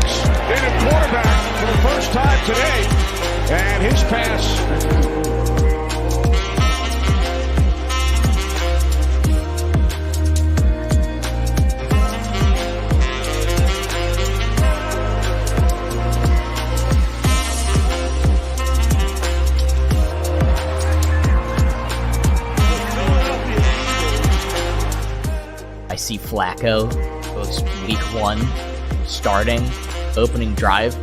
Lawrence in at quarterback for the first time today. And his pass. I see Flacco goes week 1, starting, opening drive.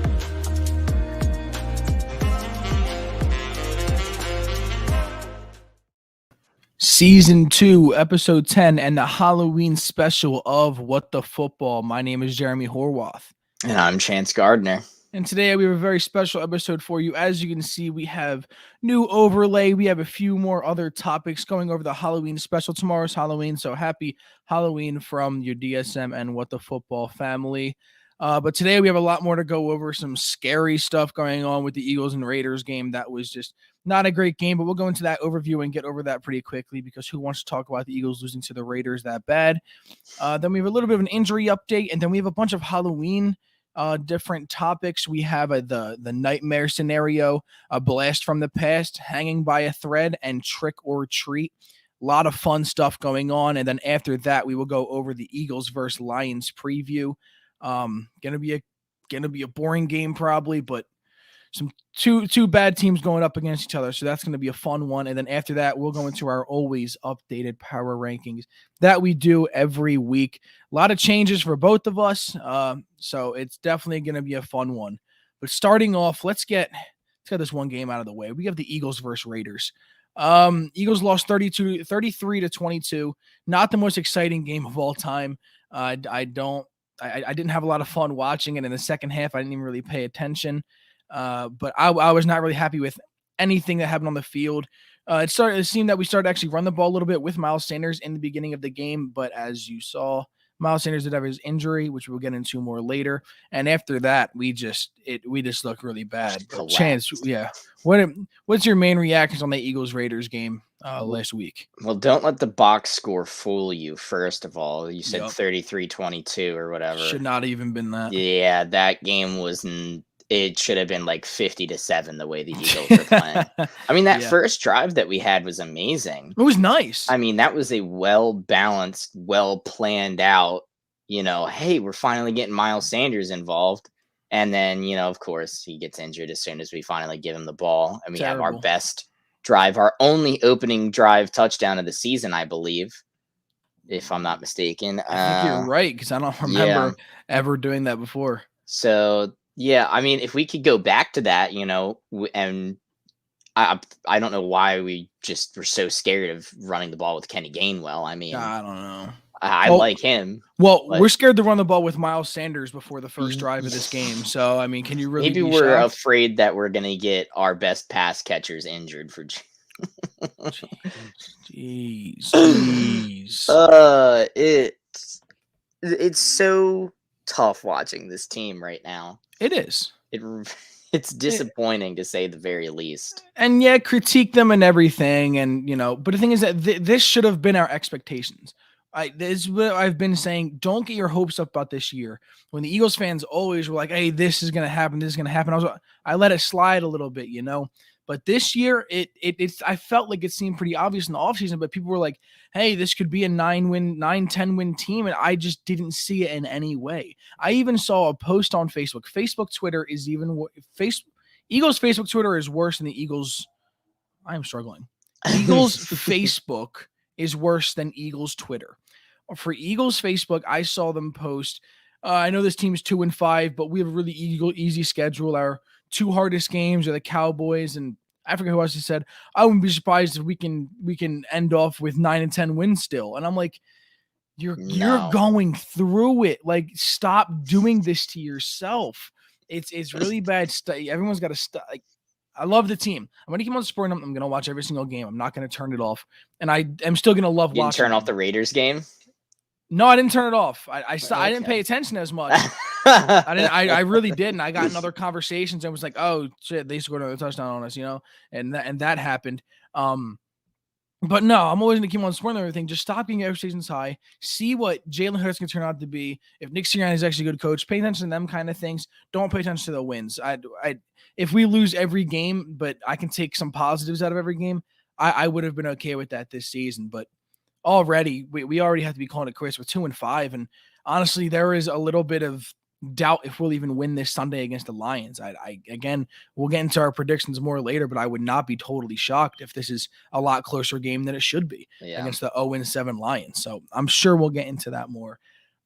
Season 2, episode 10, and the Halloween special of What the Football. My name is Jeremy Horwath. And I'm Chance Gardner. And today we have a very special episode for you. As you can see, we have new overlay. We have a few more other topics going over the Halloween special. Tomorrow's Halloween, so happy Halloween from your DSM and What the Football family. But today we have a lot more to go over, some scary stuff going on with the Eagles and Raiders game. That was just not a great game, but we'll go into that overview and get over that pretty quickly because who wants to talk about the Eagles losing to the Raiders that bad? Then we have a little bit of an injury update, and then we have a bunch of Halloween different topics. We have the nightmare scenario, a blast from the past, hanging by a thread, and trick or treat. A lot of fun stuff going on. And then after that, we will go over the Eagles versus Lions preview. Gonna be a boring game probably, but some two bad teams going up against each other. So that's going to be a fun one. And then after that, we'll go into our always updated power rankings that we do every week. A lot of changes for both of us. So it's definitely going to be a fun one. But starting off, let's get this one game out of the way. We have the Eagles versus Raiders. Eagles lost 33-22. Not the most exciting game of all time. I didn't have a lot of fun watching it in the second half. I didn't even really pay attention. But I was not really happy with anything that happened on the field. It seemed that we started to actually run the ball a little bit with Miles Sanders in the beginning of the game. But as you saw, Miles Sanders did have his injury, which we'll get into more later. And after that, we just looked really bad. Chance, yeah. What's your main reactions on the Eagles-Raiders game last week? Well, don't let the box score fool you, first of all. You said 33-22 or whatever. Should not have even been that. Yeah, that game was... It should have been like 50-7 the way the Eagles were playing. I mean, that first drive that we had was amazing. It was nice. I mean, that was a well-balanced, well-planned out, hey, we're finally getting Miles Sanders involved. And then, of course, he gets injured as soon as we finally give him the ball. And we have our best drive, our only opening drive touchdown of the season, I believe, if I'm not mistaken. I think you're right, because I don't remember ever doing that before. So... yeah, I mean, if we could go back to that, and I don't know why we just were so scared of running the ball with Kenny Gainwell. I mean, I don't know. I like him. Well, we're scared to run the ball with Miles Sanders before the first drive of this game. So, I mean, can you really? Maybe we're afraid that we're going to get our best pass catchers injured for. Jeez. It's so tough watching this team right now. It is. It's disappointing to say the very least. And critique them and everything, and but the thing is that this should have been our expectations. This is what I've been saying. Don't get your hopes up about this year. When the Eagles fans always were like, "Hey, this is gonna happen. This is gonna happen," I let it slide a little bit, But this year, I felt like it seemed pretty obvious in the offseason, but people were like, hey, this could be a 9-10 win team, and I just didn't see it in any way. I even saw a post on Facebook. Twitter is even Eagles Facebook Twitter is worse than the Eagles. I am struggling. Eagles Facebook is worse than Eagles Twitter. For Eagles Facebook, I saw them post, I know this team is 2-5, but we have a really easy schedule. Our two hardest games are the Cowboys, and I forget who else said, I wouldn't be surprised if we can end off with 9-10 wins still. And I'm like, you're going through it. Like, stop doing this to yourself. It's really bad. Everyone's got to like. I love the team. I'm going to keep on supporting them. I'm going to watch every single game. I'm not going to turn it off. And I'm still going to love watching. You turn off the Raiders game? No, I didn't turn it off. I didn't pay attention as much. I really didn't. I got in other conversations and was like, oh shit, they scored another touchdown on us, and that happened. But no, I'm always going to keep on spoiling everything. Just stop getting expectations high. See what Jalen Hurts can turn out to be. If Nick Sirianni is actually a good coach, pay attention to them kind of things. Don't pay attention to the wins. If we lose every game, but I can take some positives out of every game, I would have been okay with that this season. But already, we already have to be calling it quits with 2-5. And honestly, there is a little bit of doubt if we'll even win this Sunday against the Lions. Again, we'll get into our predictions more later, but I would not be totally shocked if this is a lot closer game than it should be against the 0-7 Lions. So I'm sure we'll get into that more.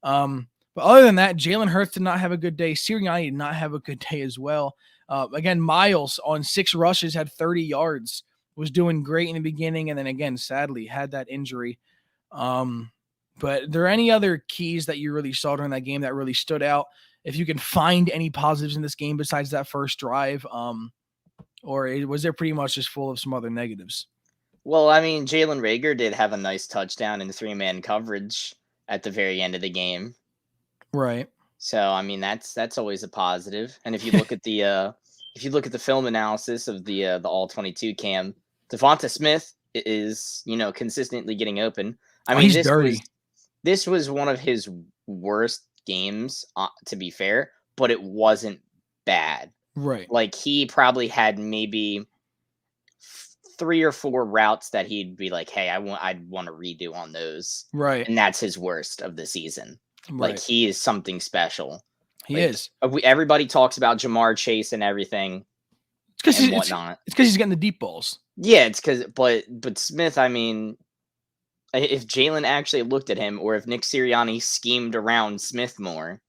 But other than that, Jalen Hurts did not have a good day. Sirianni did not have a good day as well. Again, Miles on 6 rushes had 30 yards, was doing great in the beginning, and then again, sadly, had that injury. But are there any other keys that you really saw during that game that really stood out? If you can find any positives in this game besides that first drive, or was there pretty much just full of some other negatives? Well, I mean, Jalen Reagor did have a nice touchdown in 3-man coverage at the very end of the game. Right. So, I mean, that's always a positive. And if you look at the film analysis of the all 22 cam, Devonta Smith is, consistently getting open. I mean, he's dirty. This was one of his worst games, to be fair, but it wasn't bad. Right. Like, he probably had maybe 3 or 4 routes that he'd be like, hey, I'd want to redo on those. Right. And that's his worst of the season. Right. Like, he is something special. He is. Everybody talks about Jamar Chase and everything. It's because he's getting the deep balls. Yeah, it's because, but Smith, I mean, if Jalen actually looked at him, or if Nick Sirianni schemed around Smith more,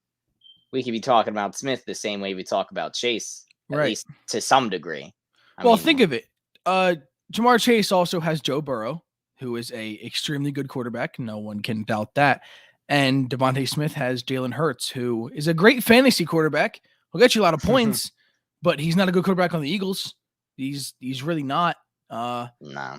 we could be talking about Smith the same way we talk about Chase, at least to some degree. I mean, think of it. Jamar Chase also has Joe Burrow, who is a extremely good quarterback. No one can doubt that. And Devontae Smith has Jalen Hurts, who is a great fantasy quarterback. He'll get you a lot of points, but he's not a good quarterback on the Eagles. He's really not. No.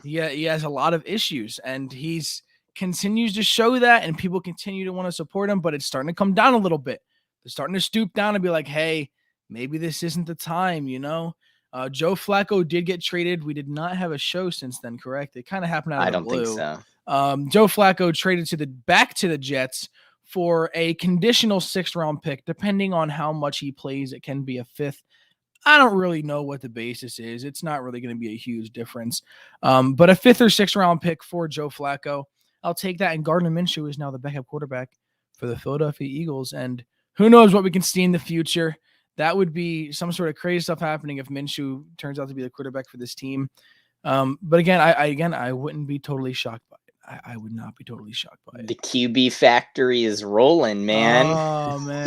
Yeah, he has a lot of issues, and he's continues to show that, and people continue to want to support him, but it's starting to come down a little bit. They're starting to stoop down and be like, hey, maybe this isn't the time, Joe Flacco did get traded. We did not have a show since then, correct? It kind of happened out of the blue. I don't think so. Joe Flacco traded back to the Jets for a conditional 6th-round pick, depending on how much he plays. It can be a 5th. I don't really know what the basis is. It's not really going to be a huge difference. But a 5th or 6th-round pick for Joe Flacco, I'll take that. And Gardner Minshew is now the backup quarterback for the Philadelphia Eagles. And who knows what we can see in the future. That would be some sort of crazy stuff happening if Minshew turns out to be the quarterback for this team. But again, I wouldn't be totally shocked by it. I would not be totally shocked by it. The QB factory is rolling, man. Oh, man.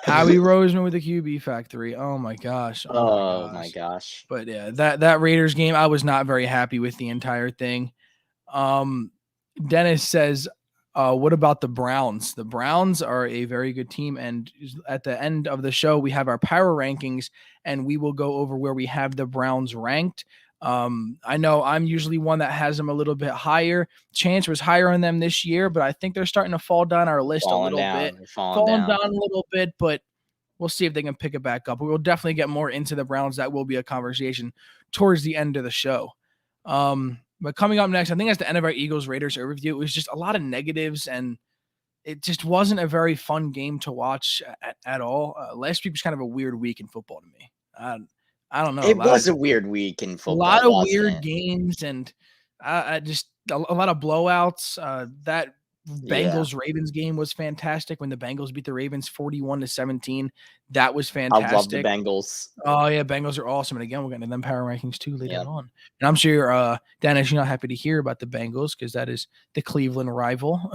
Howie Roseman with the QB factory. Oh, my gosh. Oh my gosh. But yeah, that Raiders game, I was not very happy with the entire thing. Dennis says, what about the Browns? The Browns are a very good team. And at the end of the show, we have our power rankings, and we will go over where we have the Browns ranked. I know I'm usually one that has them a little bit higher. Chance was higher on them this year, but I think they're starting to fall down our list a little bit. Falling down a little bit, but we'll see if they can pick it back up. We'll definitely get more into the Browns. That will be a conversation towards the end of the show. But coming up next, I think that's the end of our Eagles-Raiders overview. It was just a lot of negatives, and it just wasn't a very fun game to watch at all. Last week was kind of a weird week in football to me. I don't know. It was a weird week in football. A lot of weird games, and just a lot of blowouts. That Bengals-Ravens game was fantastic when the Bengals beat the Ravens 41-17. That was fantastic. I love the Bengals. Oh, yeah, Bengals are awesome. And again, we'll get into them power rankings too later on. And I'm sure, Dennis, you're not happy to hear about the Bengals because that is the Cleveland rival.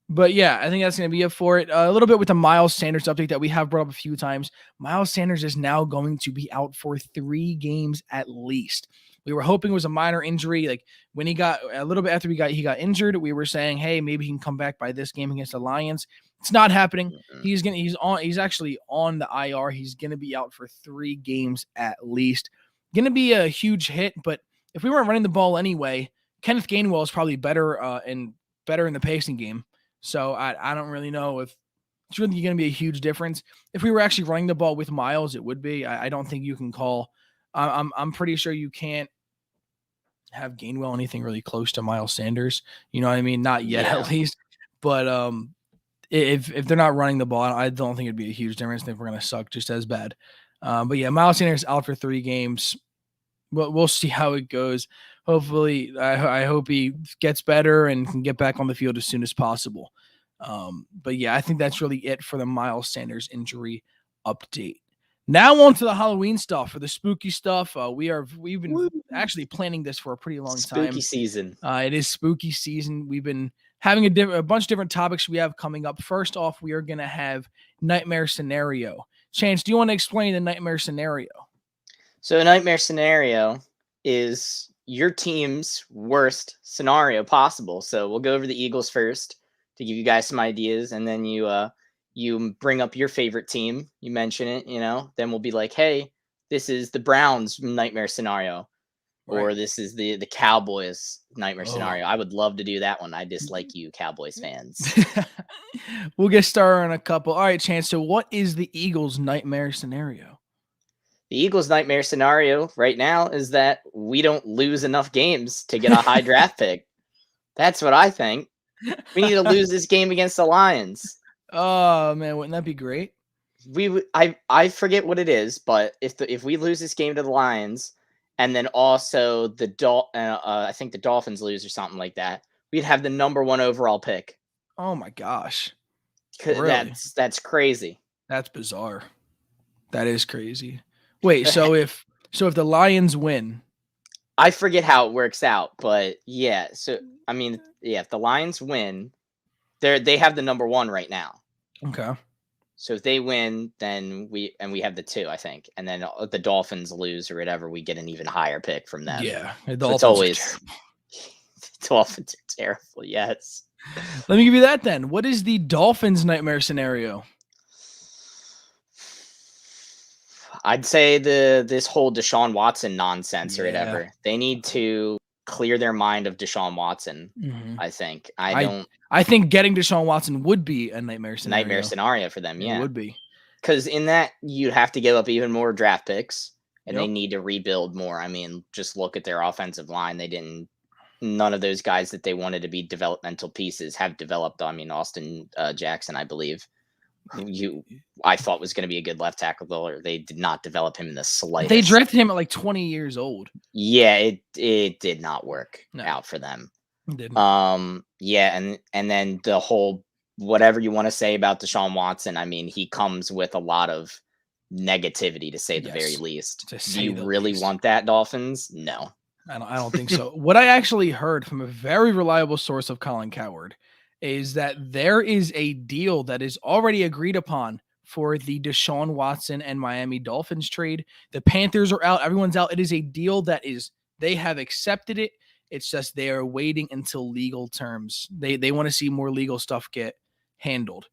But yeah, I think that's going to be it for it. A little bit with the Miles Sanders update that we have brought up a few times. Miles Sanders is now going to be out for 3 games at least. We were hoping it was a minor injury. Like when he got a little bit after he got injured, we were saying, hey, maybe he can come back by this game against the Lions. It's not happening. Mm-hmm. He's actually on the IR. He's going to be out for 3 games at least. Going to be a huge hit, but if we weren't running the ball anyway, Kenneth Gainwell is probably better in the passing game. So I don't really know if it's really going to be a huge difference. If we were actually running the ball with Miles, it would be. I don't think you can call. I'm pretty sure you can't have Gainwell anything really close to Miles Sanders. You know what I mean? Not yet, Yeah. at least. But if they're not running the ball, I don't think it'd be a huge difference. I think we're gonna suck just as bad. But yeah, Miles Sanders out for 3 games. We'll see how it goes. Hopefully, I hope he gets better and can get back on the field as soon as possible. But yeah, I think that's really it for the Miles Sanders injury update. Now on to the Halloween stuff, for the spooky stuff. We've been actually planning this for a pretty long time. Spooky season. It is spooky season. We've been having a bunch of different topics we have coming up. First off, we are going to have nightmare scenario. Chance, do you want to explain the nightmare scenario? So a nightmare scenario is your team's worst scenario possible. So we'll go over the Eagles first to give you guys some ideas, and then you bring up your favorite team. You mention it, then we'll be like, hey, this is the Browns nightmare scenario. Or Right. this is the Cowboys nightmare scenario. I would love to do that one. I dislike you, Cowboys fans. We'll get started on a couple. All right, Chance. So what is the Eagles nightmare scenario? The Eagles nightmare scenario right now is that we don't lose enough games to get a high draft pick. That's what I think. We need to lose this game against the Lions. Oh man, wouldn't that be great? I forget what it is, but if we lose this game to the Lions, and then also I think the Dolphins lose or something like that, we'd have the number 1 overall pick. Oh my gosh. Really? That's crazy. That's bizarre. That is crazy. Wait, so if the Lions win, I forget how it works out, but yeah. So I mean, yeah, if the Lions win, they have the number 1 right now. okay. So if they win, then we have the 2, I think, and then the Dolphins lose or whatever, we get an even higher pick from them. Yeah, So it's always the Dolphins are terrible. Yes. Let me give you that then. What is the Dolphins nightmare scenario? I'd say this whole Deshaun Watson nonsense or Yeah. whatever. They need to clear their mind of Deshaun Watson. Mhm. I think. I think getting Deshaun Watson would be a nightmare scenario. Nightmare scenario for them. It Yeah, would be. because in that you'd have to give up even more draft picks, and they Yep. need to rebuild more. I mean, just look at their offensive line. None of those guys that they wanted to be developmental pieces have developed. I mean, Austin Jackson, I believe, I thought was going to be a good left tackle, or they did not develop him in the slightest. They drafted him at like 20 years old. Yeah, it did not work No. out for them. It didn't. Yeah, and then the whole whatever you want to say about Deshaun Watson, I mean, he comes with a lot of negativity, to say the very Yes, least. to Do say you the really least. want that, Dolphins? No. I don't think so. What I actually heard from a very reliable source of Colin Coward is that there is a deal that is already agreed upon for the Deshaun Watson and Miami Dolphins trade. The Panthers are out. Everyone's out. It is a deal that they have accepted it. It's just they are waiting until legal terms. They want to see more legal stuff get handled.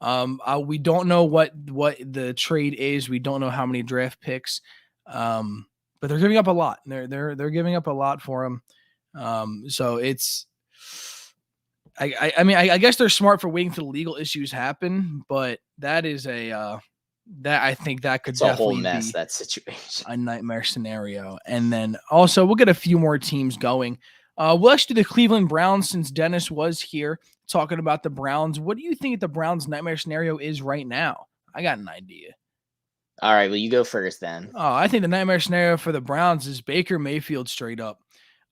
We don't know what the trade is. We don't know how many draft picks. But they're giving up a lot. They're giving up a lot for him. So it's, I mean, I guess they're smart for waiting till legal issues happen, but that is that I think that could It's a whole definitely mess, be that situation. a nightmare scenario. And then also we'll get a few more teams going. We'll actually do the Cleveland Browns, since Dennis was here talking about the Browns. What do you think the Browns nightmare scenario is right now? I got an idea. All right, well, you go first then. Oh, I think the nightmare scenario for the Browns is Baker Mayfield straight up.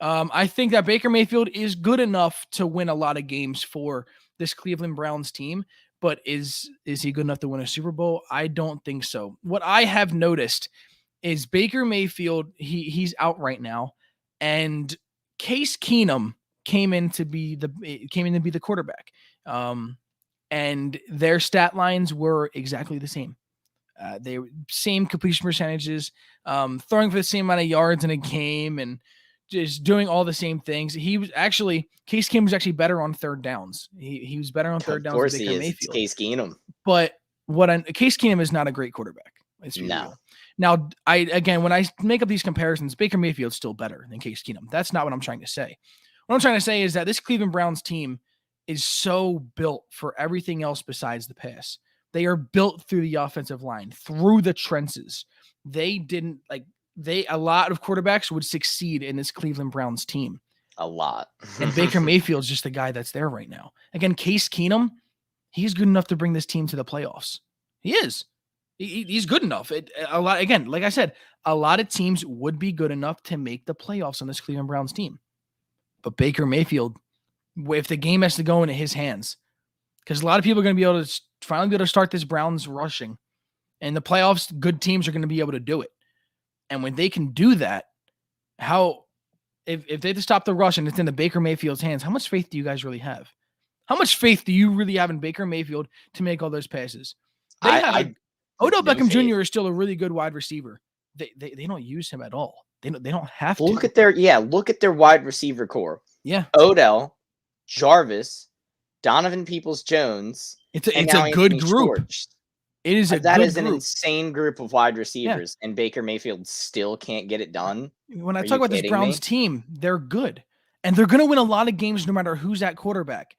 I think that Baker Mayfield is good enough to win a lot of games for this Cleveland Browns team, but is he good enough to win a Super Bowl? I don't think so. What I have noticed is Baker Mayfield, he's out right now, and Case Keenum came in to be the quarterback. And their stat lines were exactly the same. They were same completion percentages, throwing for the same amount of yards in a game, and just doing all the same things. Case Keenum was actually better on third downs. He was better on third downs. Of course than he Baker is. It's Mayfield. Case Keenum. But Case Keenum is not a great quarterback. Let's be No. real. Now, when I make up these comparisons, Baker Mayfield's still better than Case Keenum. That's not what I'm trying to say. What I'm trying to say is that this Cleveland Browns team is so built for everything else besides the pass. They are built through the offensive line, through the trenches. They didn't a lot of quarterbacks would succeed in this Cleveland Browns team. A lot. And Baker Mayfield's just the guy that's there right now. Again, Case Keenum, he's good enough to bring this team to the playoffs. He is. He's good enough. Again, like I said, a lot of teams would be good enough to make the playoffs on this Cleveland Browns team. But Baker Mayfield, if the game has to go into his hands, because a lot of people are going to be able to finally be able to start this Browns rushing. And the playoffs, good teams are going to be able to do it. And when they can do that, if they have to stop the rush and it's in the Baker Mayfield's hands, how much faith do you guys really have? How much faith do you really have in Baker Mayfield to make all those passes? Odell Beckham Jr. is still a really good wide receiver. They don't use him at all. They don't have to. Look at their wide receiver core. Yeah. Odell, Jarvis, Donovan Peoples-Jones. It's a good group. George. It is That is an insane group of wide receivers, and Baker Mayfield still can't get it done. When I talk about this Browns team, they're good. And they're going to win a lot of games no matter who's at quarterback.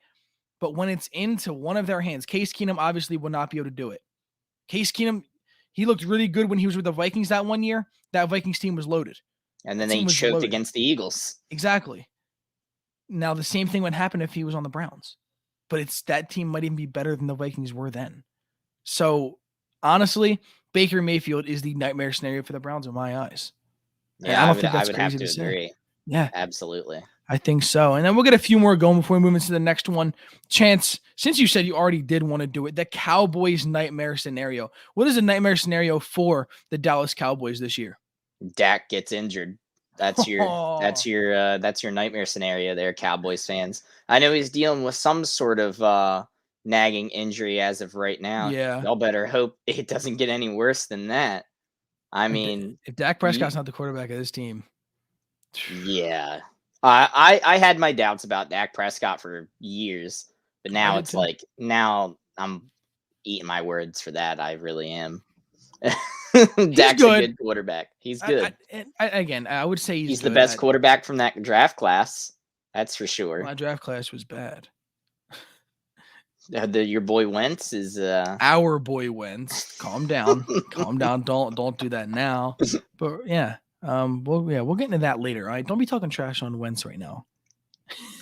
But when it's into one of their hands, Case Keenum obviously will not be able to do it. Case Keenum, he looked really good when he was with the Vikings that one year. That Vikings team was loaded. And then they choked against the Eagles. Exactly. Now, the same thing would happen if he was on the Browns. But that team might even be better than the Vikings were then. So, honestly, Baker Mayfield is the nightmare scenario for the Browns in my eyes. Yeah, I would have to agree. Yeah. Absolutely. I think so. And then we'll get a few more going before we move into the next one. Chance, since you said you already did want to do it, the Cowboys nightmare scenario. What is a nightmare scenario for the Dallas Cowboys this year? Dak gets injured. That's your nightmare scenario there, Cowboys fans. I know he's dealing with some sort of nagging injury as of right now. Yeah. Y'all better hope it doesn't get any worse than that. I mean, if Dak Prescott's not the quarterback of this team. Yeah. I had my doubts about Dak Prescott for years, but now it's like, now I'm eating my words for that. I really am. Dak's a good quarterback. He's good. I would say he's the best quarterback from that draft class. That's for sure. My draft class was bad. Your boy Wentz is our boy Wentz. Calm down. Calm down. Don't do that now. But yeah. We'll get into that later. All right. Don't be talking trash on Wentz right now.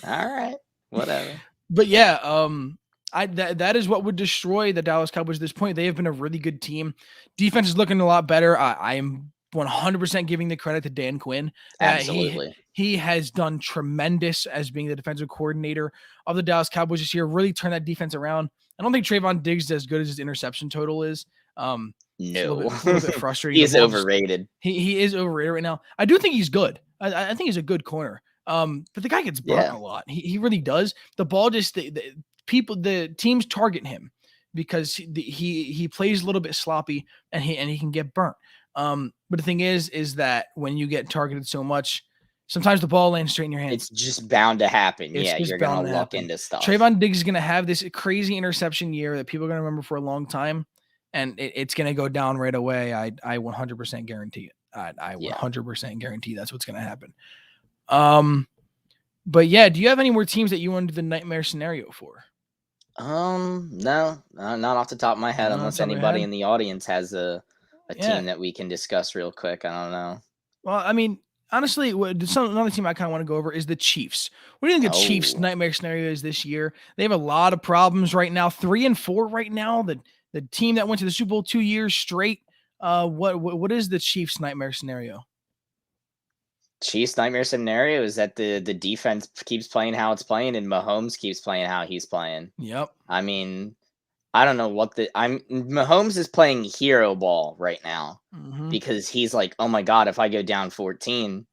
All right. Whatever. But yeah, that is what would destroy the Dallas Cowboys at this point. They have been a really good team. Defense is looking a lot better. I am 100% giving the credit to Dan Quinn. Absolutely. He has done tremendous as being the defensive coordinator of the Dallas Cowboys this year, really turned that defense around. I don't think Trayvon Diggs is as good as his interception total is. No, a little bit frustrating. He is overrated. He is overrated right now. I do think he's good. I think he's a good corner. But the guy gets burnt a lot. He really does. The ball just the teams target him because he plays a little bit sloppy and he can get burnt. But the thing is that when you get targeted so much, sometimes the ball lands straight in your hands. It's just bound to happen. You're gonna luck into stuff. Trayvon Diggs is gonna have this crazy interception year that people are gonna remember for a long time. And it's going to go down right away. I 100% guarantee it. I 100% guarantee that's what's going to happen. But yeah, do you have any more teams that you want to do the nightmare scenario for? No, not off the top of my head, unless anybody in the audience has a team that we can discuss real quick. I don't know. Well, I mean, honestly, another team I kind of want to go over is the Chiefs. What do you think the Chiefs nightmare scenario is this year? They have a lot of problems right now. 3-4 right now. The team that went to the Super Bowl 2 years straight. What is the Chiefs' nightmare scenario? Chiefs' nightmare scenario is that the defense keeps playing how it's playing and Mahomes keeps playing how he's playing. Yep. I mean, I don't know Mahomes is playing hero ball right now because he's like, oh my God, if I go down 14,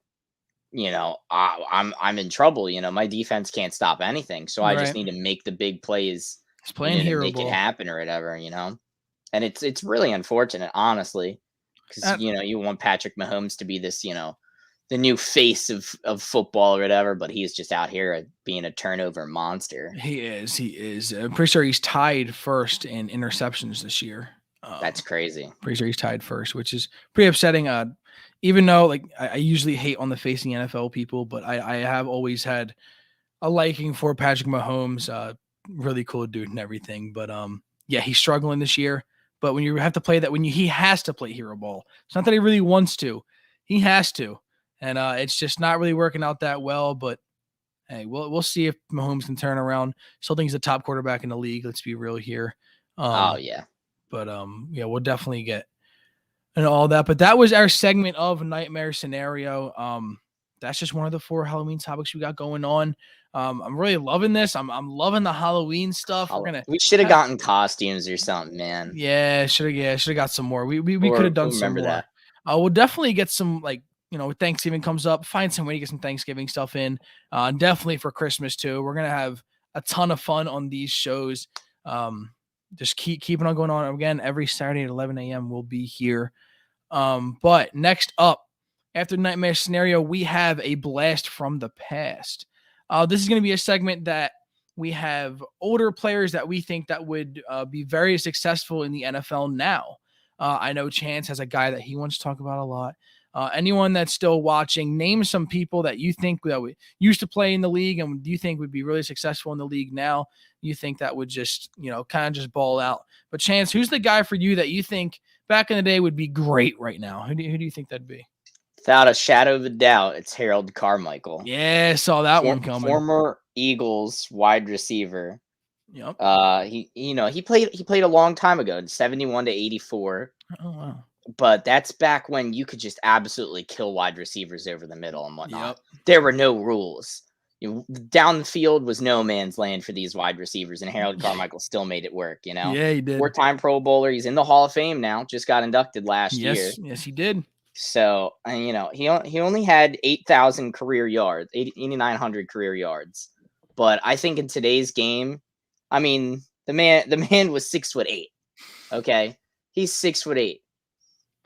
I'm in trouble. My defense can't stop anything, so I just need to make the big plays. He's playing hero make ball. It happen or whatever, and it's really unfortunate, honestly, because you want Patrick Mahomes to be this, the new face of football or whatever, but he's just out here being a turnover monster. He is. I'm pretty sure he's tied first in interceptions this year. That's crazy. Pretty sure he's tied first, which is pretty upsetting. Even though I usually hate on the facing NFL people, but I have always had a liking for Patrick Mahomes. Really cool dude and everything, but he's struggling this year. But when you have to play that, he has to play hero ball. It's not that he really wants to. He has to. And it's just not really working out that well. But hey, we'll see if Mahomes can turn around. Still think he's the top quarterback in the league. Let's be real here. Oh yeah. But yeah, we'll definitely get and all that. But that was our segment of Nightmare Scenario. That's just one of the 4 Halloween topics we got going on. I'm really loving this. I'm loving the Halloween stuff. We should have gotten costumes or something, man. Yeah, should have got some more. We could have done some more. That. We'll definitely get some, like, Thanksgiving comes up. Find some way to get some Thanksgiving stuff in. Definitely for Christmas too. We're gonna have a ton of fun on these shows. Just keeping on going on. Again, every Saturday at 11 a.m. we'll be here. But next up, after Nightmare Scenario, we have a blast from the past. This is going to be a segment that we have older players that we think that would be very successful in the NFL now. I know Chance has a guy that he wants to talk about a lot. Anyone that's still watching, name some people that you think that used to play in the league and you think would be really successful in the league now. You think that would just, kind of just ball out. But Chance, who's the guy for you that you think back in the day would be great right now? Who do you think that'd be? Without a shadow of a doubt, it's Harold Carmichael. Yeah, saw that one coming. Former Eagles wide receiver. Yep. He played a long time ago, 71 to 84. Oh wow. But that's back when you could just absolutely kill wide receivers over the middle and whatnot. Yep. There were no rules. Down the field was no man's land for these wide receivers, and Harold Carmichael still made it work. Yeah, he did. 4-time Pro Bowler. He's in the Hall of Fame now. Just got inducted last year. Yes, he did. So, he only had 8,000 career yards, 8,900 career yards. But I think in today's game, the man was 6'8". Okay, he's 6'8".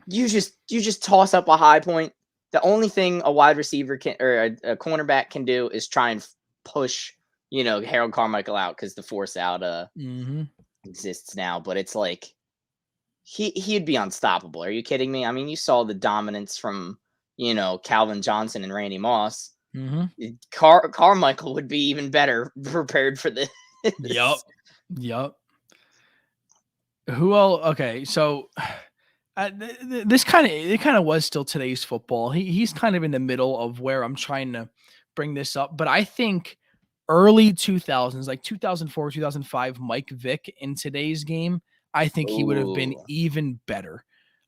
You just toss up a high point. The only thing a wide receiver can or a cornerback can do is try and push, Harold Carmichael out because the force out exists now. But it's like he'd be unstoppable. Are you kidding me? I mean, you saw the dominance from Calvin Johnson and Randy Moss. Carmichael would be even better prepared for this. Yep. Who else? Okay, so. This kind of was still today's football. He's kind of in the middle of where I'm trying to bring this up, but I think early 2000s, like 2004, 2005, Mike Vick in today's game, I think he would have been even better.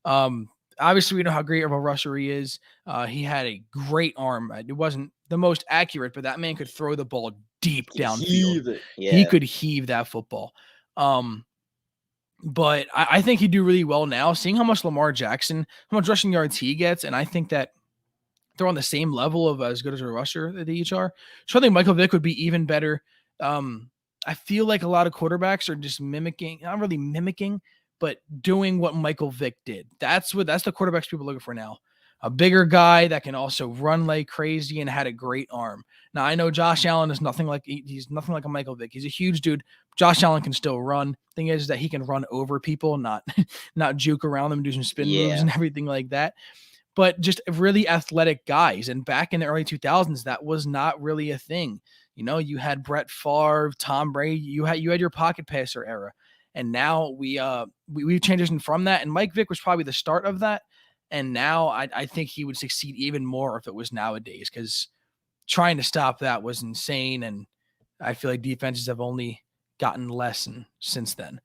Obviously, we know how great of a rusher he is. He had a great arm. It wasn't the most accurate, but that man could throw the ball deep downfield. Yeah. He could heave that football. But I think he'd do really well now, seeing how much Lamar Jackson, how much rushing yards he gets. And I think that they're on the same level of as good as a rusher that they each are. So I think Michael Vick would be even better. I feel like a lot of quarterbacks are just not really mimicking, but doing what Michael Vick did. That's the quarterbacks people are looking for now. A bigger guy that can also run like crazy and had a great arm. Now I know Josh Allen is he's nothing like a Michael Vick. He's a huge dude. Josh Allen can still run. Thing is that he can run over people, not juke around them, do some spin moves and everything like that. But just really athletic guys. And back in the early 2000s, that was not really a thing. You had Brett Favre, Tom Brady. You had your pocket passer era, and now we've transitioned from that. And Mike Vick was probably the start of that. And now I think he would succeed even more if it was nowadays, because trying to stop that was insane. And I feel like defenses have only gotten less since then.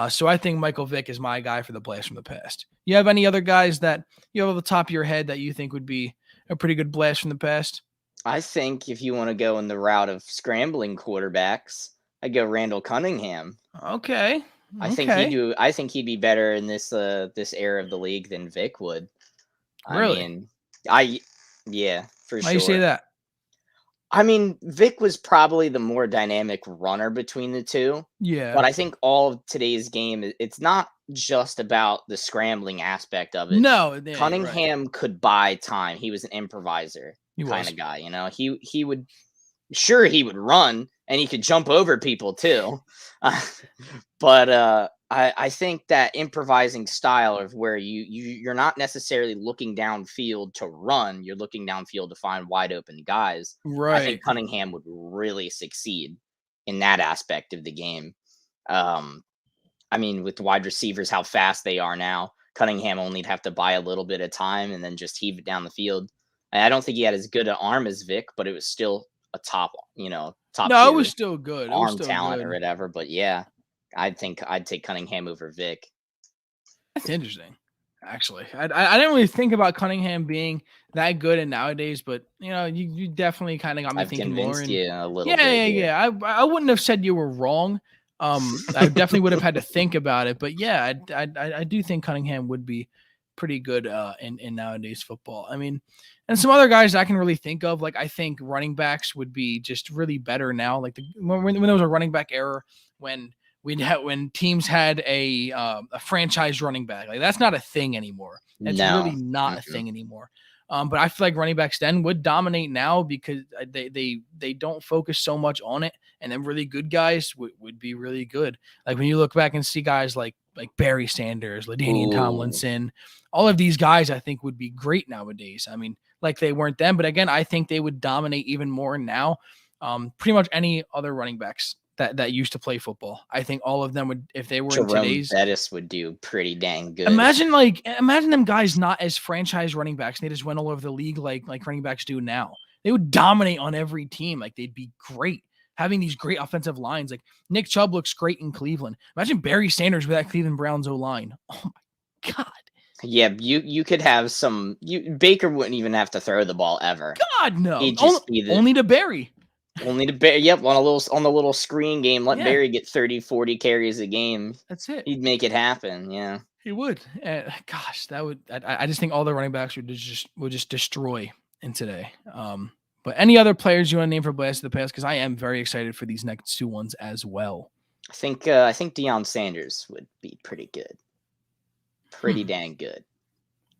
So I think Michael Vick is my guy for the blast from the past. You have any other guys that you have at the top of your head that you think would be a pretty good blast from the past? I think if you want to go in the route of scrambling quarterbacks, I'd go Randall Cunningham. Okay. I think he'd be better in this era of the league than Vick would. Really? For sure. Why you say that? Vick was probably the more dynamic runner between the two. Yeah. But I think all of today's game, it's not just about the scrambling aspect of it. No. Cunningham could buy time. He was an improviser kind of guy. He would run and he could jump over people too. But I think that improvising style of where you're not necessarily looking downfield to run, you're looking downfield to find wide open guys. Right. I think Cunningham would really succeed in that aspect of the game. With wide receivers, how fast they are now, Cunningham only'd have to buy a little bit of time and then just heave it down the field. I don't think he had as good an arm as Vic, but it was still a top No, tier it was still good. It was arm still talent good. or whatever. But yeah, I'd think I'd take Cunningham over Vic. That's interesting. Actually, I didn't really think about Cunningham being that good in nowadays, but you definitely kind of got me I've thinking more. convinced you a little Yeah, bit. yeah. I wouldn't have said you were wrong. I definitely would have had to think about it, but yeah, I do think Cunningham would be pretty good in nowadays football. I mean, and some other guys I can really think of, like I think running backs would be just really better now. Like when there was a running back era when teams had a franchise running back, like that's not a thing anymore. That's really not a thing anymore. But I feel like running backs then would dominate now because they don't focus so much on it, and then really good guys would be really good. Like when you look back and see guys like Barry Sanders, LaDainian Tomlinson, all of these guys I think would be great nowadays. I mean, like they weren't then, but again, I think they would dominate even more now. Pretty much any other running backs that used to play football, I think all of them would, if they were Jerome in today's Bettis would do pretty dang good. Imagine them guys not as franchise running backs. They just went all over the league like running backs do now. They would dominate on every team. Like they'd be great having these great offensive lines. Like Nick Chubb looks great in Cleveland. Imagine Barry Sanders with that Cleveland Browns O-line. Oh my God. Yeah, you could have Baker wouldn't even have to throw the ball ever. God, no. He'd just only to Barry. Only to Barry. Yep, on the little screen game, let Barry get 30, 40 carries a game. That's it. He'd make it happen. Yeah, he would. Gosh, that would. I just think all the running backs would just destroy in today. But any other players you want to name for Blast of the Past? Because I am very excited for these next two ones as well. I think Deion Sanders would be pretty good. Pretty dang good.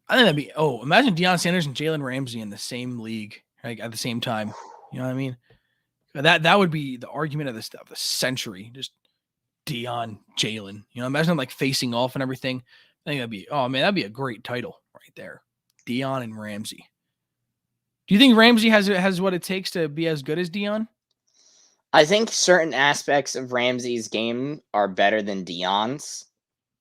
I think that'd be. Oh, imagine Deion Sanders and Jalen Ramsey in the same league, like at the same time. You know what I mean? That would be the argument of the century. Just Deion, Jalen. Imagine them like facing off and everything. I think that'd be a great title right there. Deion and Ramsey. Do you think Ramsey has what it takes to be as good as Deion? I think certain aspects of Ramsey's game are better than Deion's.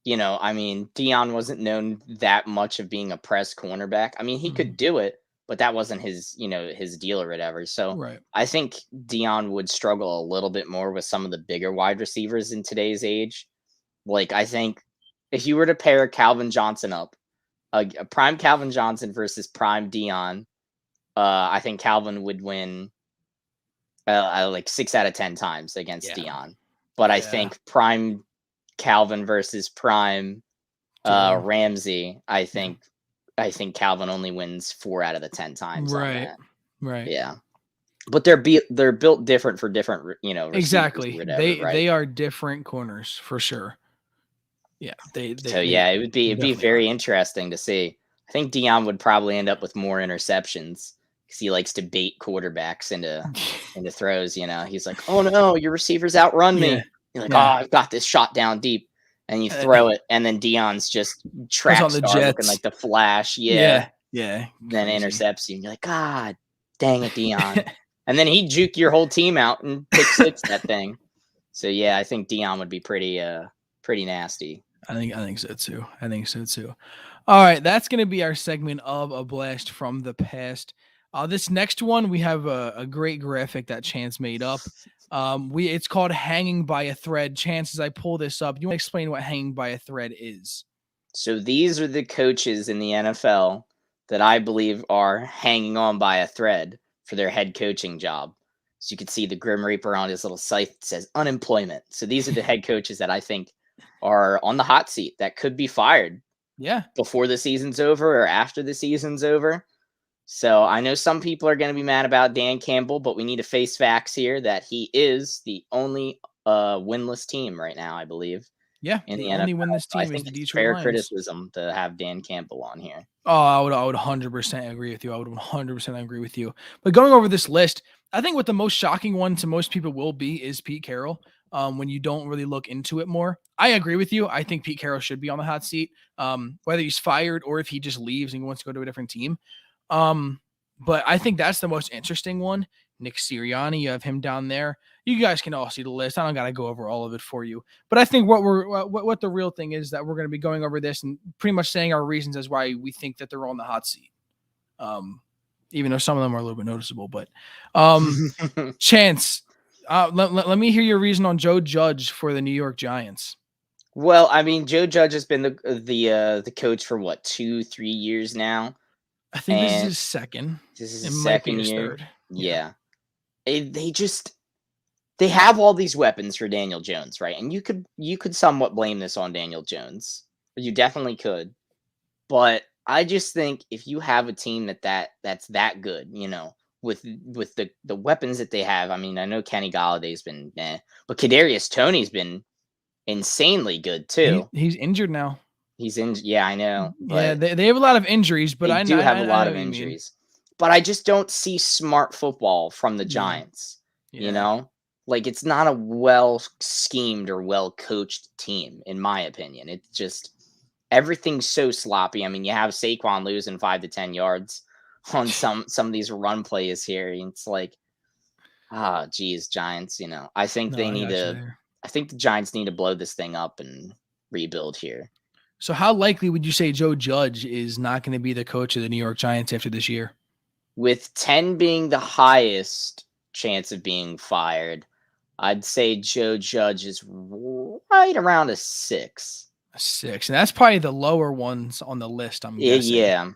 I mean, Deion wasn't known that much of being a press cornerback. I mean, he could do it, but that wasn't his deal or whatever. So right. I think Deion would struggle a little bit more with some of the bigger wide receivers in today's age. Like, I think if you were to pair Calvin Johnson up, a prime Calvin Johnson versus prime Deion, I think Calvin would win like 6 out of 10 times against Deion. But I think prime Calvin versus prime Ramsey, I think Calvin only wins 4 out of the 10 times. Right. Right. Yeah. But they're built different for different, exactly. Whatever, they are different corners for sure. Yeah. It would be very interesting to see. I think Deion would probably end up with more interceptions because he likes to bait quarterbacks into throws. He's like, "Oh no, your receivers outrun me." You're like, "Oh, I've got this shot down deep." And you throw it, and then Deion's just track on the star Jets. looking like the Flash. Yeah. Then intercepts you, and you're like, God dang it, Deion. And then he'd juke your whole team out and pick 6 that thing. So yeah, I think Deion would be pretty nasty. I think so too. All right, that's gonna be our segment of A Blast from the Past. This next one, we have a great graphic that Chance made up. It's called Hanging by a Thread. Chance, as I pull this up, you want to explain what hanging by a thread is? So these are the coaches in the NFL that I believe are hanging on by a thread for their head coaching job. So you can see the Grim Reaper on his little site that says unemployment. So these are the head coaches that I think are on the hot seat that could be fired. Yeah. Before the season's over or after the season's over. So I know some people are going to be mad about Dan Campbell, but we need to face facts here that he is the only winless team right now, I believe. Yeah, in the only NFL. winless team I is think the it's Detroit fair Lions. criticism to have Dan Campbell on here. Oh, I would 100% agree with you. I would 100% agree with you. But going over this list, I think what the most shocking one to most people will be is Pete Carroll. When you don't really look into it more, I agree with you. I think Pete Carroll should be on the hot seat, whether he's fired or if he just leaves and wants to go to a different team. But I think that's the most interesting one Nick Sirianni, you have him down there. You guys can all see the list. I don't got to go over all of it for you. But I think what the real thing is that we're going to be going over this and pretty much saying our reasons as why we think that they're on the hot seat. Even though some of them are a little bit noticeable. But Chance, let me hear your reason on Joe Judge for the New York Giants. Well, I mean, Joe Judge has been the coach for what, 2-3 years now. I think this is his second. This is It his might be second his year. third. Yeah. They have all these weapons for Daniel Jones, right? And you could somewhat blame this on Daniel Jones. You definitely could. But I just think if you have a team that's that good, with the weapons that they have, I mean, I know Kenny Galladay's been but Kadarius Toney's been insanely good too. He's injured now. He's in. Yeah, I know. Yeah, they have a lot of injuries, but they I do have a I lot know of what you mean. injuries. But I just don't see smart football from the Giants. Yeah. Like it's not a well schemed or well coached team, in my opinion. It's just everything's so sloppy. I mean, you have Saquon losing 5 to 10 yards on some of these run plays here. And it's like, geez, Giants. I think they need to. I think the Giants need to blow this thing up and rebuild here. So how likely would you say Joe Judge is not going to be the coach of the New York Giants after this year? With 10 being the highest chance of being fired, I'd say Joe Judge is right around a 6. A 6. And that's probably the lower ones on the list, I'm guessing. Yeah.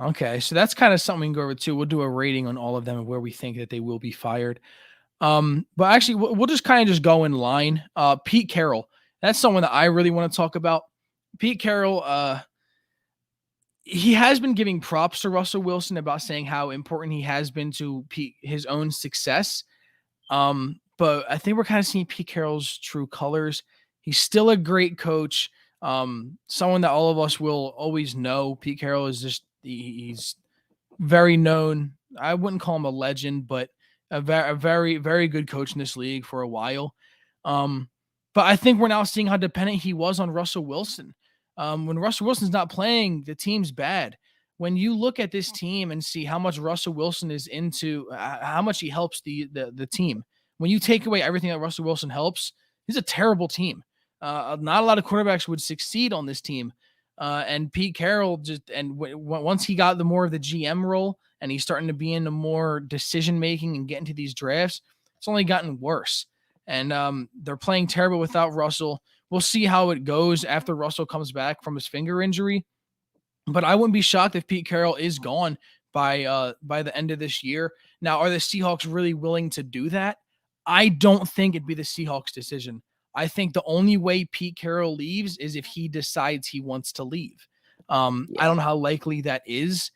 Okay, so that's kind of something we can go over too. We'll do a rating on all of them and where we think that they will be fired. But actually, we'll just kind of just go in line. Pete Carroll, that's someone that I really want to talk about. Pete Carroll, he has been giving props to Russell Wilson about saying how important he has been to his own success. But I think we're kind of seeing Pete Carroll's true colors. He's still a great coach. Someone that all of us will always know. Pete Carroll is he's very known. I wouldn't call him a legend, but a very, very good coach in this league for a while. But I think we're now seeing how dependent he was on Russell Wilson. When Russell Wilson's not playing, the team's bad. When you look at this team and see how much Russell Wilson is into, how much he helps the team. When you take away everything that Russell Wilson helps, he's a terrible team. Not a lot of quarterbacks would succeed on this team. And Pete Carroll once he got the more of the GM role and he's starting to be into more decision making and get into these drafts, it's only gotten worse. And they're playing terrible without Russell. We'll see how it goes after Russell comes back from his finger injury. But I wouldn't be shocked if Pete Carroll is gone by the end of this year. Now, are the Seahawks really willing to do that? I don't think it'd be the Seahawks' decision. I think the only way Pete Carroll leaves is if he decides he wants to leave. I don't know how likely that is.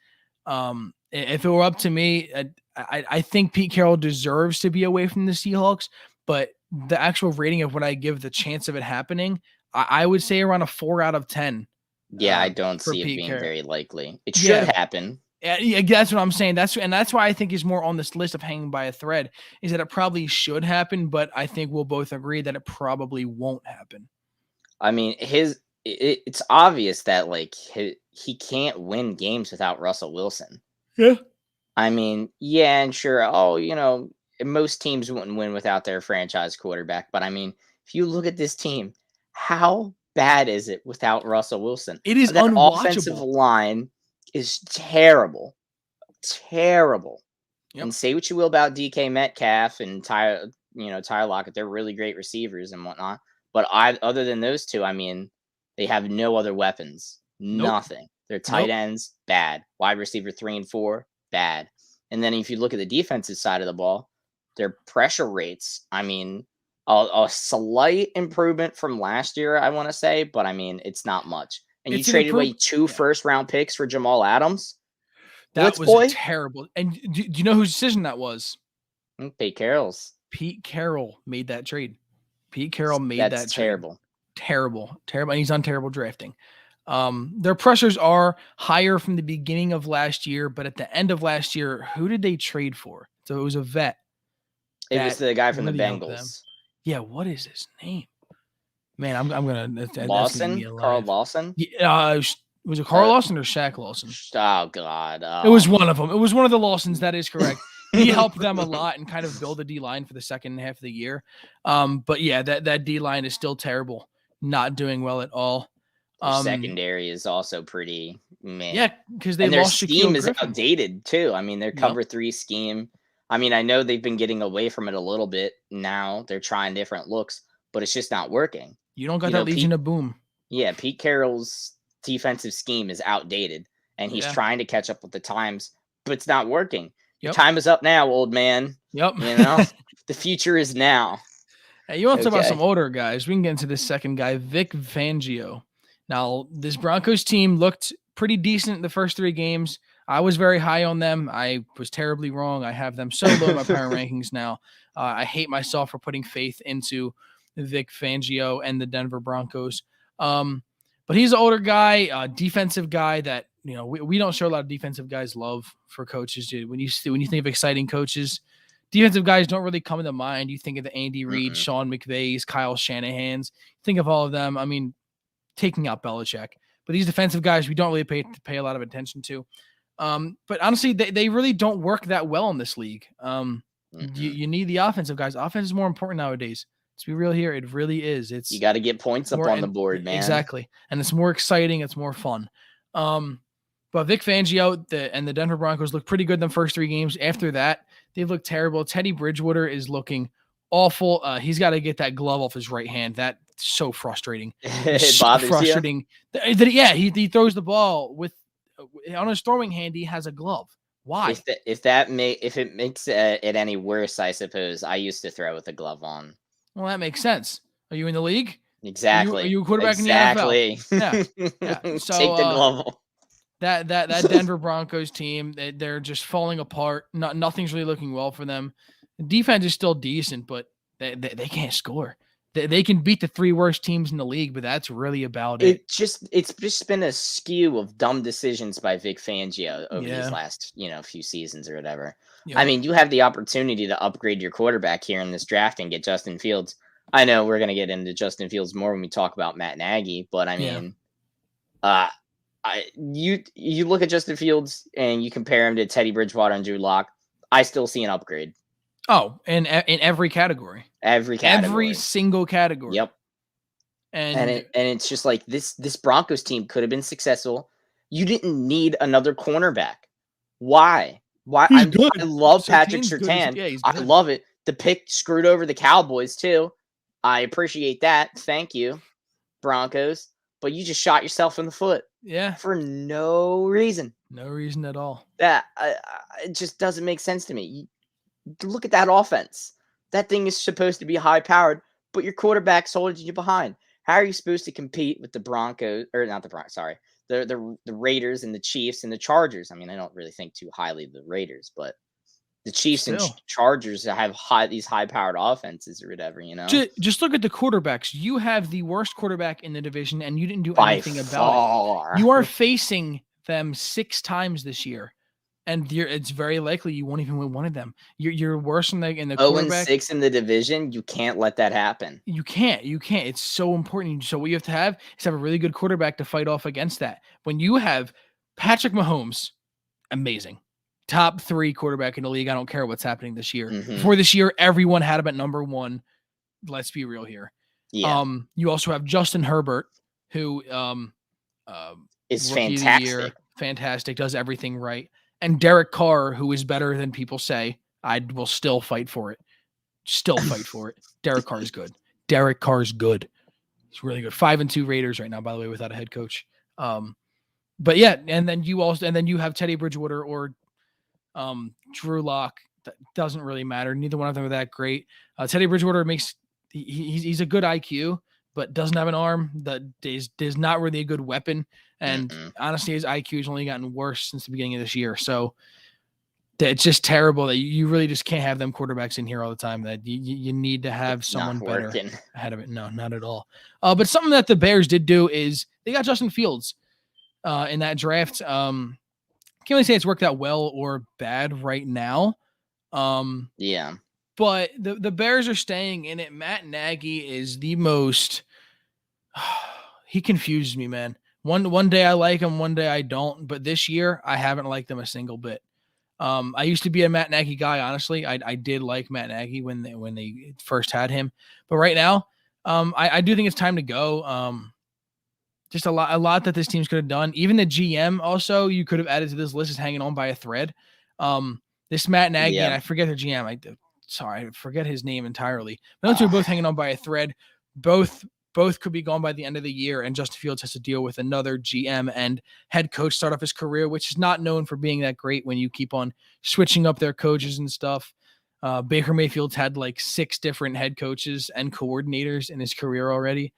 If it were up to me, I think Pete Carroll deserves to be away from the Seahawks, but the actual rating of what I give the chance of it happening, I would say around a 4 out of 10. Yeah, I don't see it Pete being Carroll. very likely. It should happen. Yeah, that's what I'm saying. That's why I think he's more on this list of hanging by a thread, is that it probably should happen, but I think we'll both agree that it probably won't happen. I mean, it's obvious that he can't win games without Russell Wilson. Yeah. I mean, yeah, and sure. Most teams wouldn't win without their franchise quarterback. But I mean, if you look at this team, how bad is it without Russell Wilson? It is that unwatchable. Offensive line is terrible. Terrible. Yep. And say what you will about DK Metcalf and Tyler Lockett. They're really great receivers and whatnot. But other than those two, I mean, they have no other weapons. Nope. Nothing. Their tight ends, bad. Wide receiver 3 and 4, bad. And then if you look at the defensive side of the ball, their pressure rates, I mean, a slight improvement from last year, I want to say, but I mean, it's not much. And you traded away 2 first-round picks for Jamal Adams? That was terrible. And do you know whose decision that was? Pete Carroll's. Pete Carroll made that trade. Pete Carroll made that trade. That's terrible. Terrible. And he's on terrible drafting. Their pressures are higher from the beginning of last year, but at the end of last year, who did they trade for? So it was a vet. It was the guy from the Bengals. Yeah, what is his name? Man, I'm gonna Lawson? Carl Lawson? Yeah, was it Carl Lawson or Shaq Lawson? Oh God. It was one of them. It was one of the Lawsons. That is correct. he helped them a lot and kind of build a D line for the second half of the year. But yeah, that D line is still terrible, not doing well at all. Their secondary is also pretty meh. Yeah, because they and their lost scheme Shaquille is Griffin. outdated too. I mean, their Yep. cover 3 scheme. I mean, I know they've been getting away from it a little bit now. They're trying different looks, but it's just not working. You don't got that Legion of Boom. Yeah, Pete Carroll's defensive scheme is outdated, and he's trying to catch up with the times, but it's not working. Your time is up now, old man. Yep. You know, the future is now. Hey, you want to talk about some older guys? We can get into this second guy, Vic Fangio. Now, this Broncos team looked pretty decent in the first 3 games. I was very high on them. I was terribly wrong. I have them so low in my power rankings now. I hate myself for putting faith into Vic Fangio and the Denver Broncos. But he's an older guy, defensive guy that, you know, we don't show a lot of defensive guys love for coaches. Dude. When you think of exciting coaches, defensive guys don't really come into mind. You think of the Andy Reid, Sean McVays, Kyle Shanahan's. Think of all of them. I mean, taking out Belichick. But these defensive guys, we don't really pay a lot of attention to. But honestly, they really don't work that well in this league. You need the offensive guys. Offense is more important nowadays. Let's be real here. It really is. You got to get points up on the board, man. Exactly. And it's more exciting. It's more fun. But Vic Fangio and the Denver Broncos look pretty good in the first 3 games. After that, they look terrible. Teddy Bridgewater is looking awful. He's got to get that glove off his right hand. That's so frustrating. It bothers frustrating. You? He throws the ball with on his throwing hand. He has a glove. Why? If it makes it any worse, I suppose I used to throw with a glove on. Well, that makes sense. Are you in the league? Exactly. Are you a quarterback in the NFL? Yeah. So take the glove off. That Denver Broncos team, they're just falling apart. Nothing's really looking well for them. The defense is still decent, but they can't score. They can beat the 3 worst teams in the league, but that's really about it. It's just been a skew of dumb decisions by Vic Fangio over these last few seasons or whatever. Yep. I mean, you have the opportunity to upgrade your quarterback here in this draft and get Justin Fields. I know we're gonna get into Justin Fields more when we talk about Matt Nagy, but I mean, you look at Justin Fields and you compare him to Teddy Bridgewater and Drew Lock. I still see an upgrade. Oh, in every category. Every single category. Yep. And it's just like this Broncos team could have been successful. You didn't need another cornerback. Why? I love Patrick Surtain. I love it. The pick screwed over the Cowboys too. I appreciate that. Thank you, Broncos. But you just shot yourself in the foot. Yeah. For no reason. No reason at all. That it just doesn't make sense to me. Look at that offense. That thing is supposed to be high powered, but your quarterback's holding you behind. How are you supposed to compete with the Broncos, or not the Broncos? Sorry, the Raiders and the Chiefs and the Chargers? I mean, I don't really think too highly of the Raiders, but the Chiefs and Chargers have these high powered offenses or whatever. Just look at the quarterbacks. You have the worst quarterback in the division, and you didn't do anything about it. You are facing them 6 times this year. And it's very likely you won't even win one of them. You're worse in the quarterback. 0-6 in the division. You can't let that happen. You can't. It's so important. So what you have to have is have a really good quarterback to fight off against that. When you have Patrick Mahomes, amazing. Top 3 quarterback in the league. I don't care what's happening this year. Mm-hmm. Before this year, everyone had him at number 1. Let's be real here. Yeah. You also have Justin Herbert, who is fantastic. Fantastic. Does everything right. And Derek Carr, who is better than people say. I will still fight for it. Derek Carr is good. It's really good. 5-2 Raiders right now, by the way, without a head coach. But yeah, and then you have Teddy Bridgewater or Drew Lock. That doesn't really matter. Neither one of them are that great. Teddy Bridgewater he's a good IQ, but doesn't have an arm. That is not really a good weapon. And honestly, his IQ has only gotten worse since the beginning of this year. So it's just terrible that you really just can't have them quarterbacks in here all the time. That you need to have someone better ahead of it. No, not at all. But something that the Bears did do is they got Justin Fields in that draft. Can't really say it's worked out well or bad right now. Yeah. But the Bears are staying in it. Matt Nagy is the most he confuses me, man. One day I like him, one day I don't. But this year, I haven't liked him a single bit. I used to be a Matt Nagy guy, honestly. I did like Matt Nagy when they first had him, but right now, I do think it's time to go. Just a lot that this team's could have done. Even the GM also you could have added to this list is hanging on by a thread. This Matt Nagy and I forget their GM. I forget his name entirely. But those two are both hanging on by a thread. Both could be gone by the end of the year, and Justin Fields has to deal with another GM and head coach start off his career, which is not known for being that great when you keep on switching up their coaches and stuff. Baker Mayfield's had like 6 different head coaches and coordinators in his career already.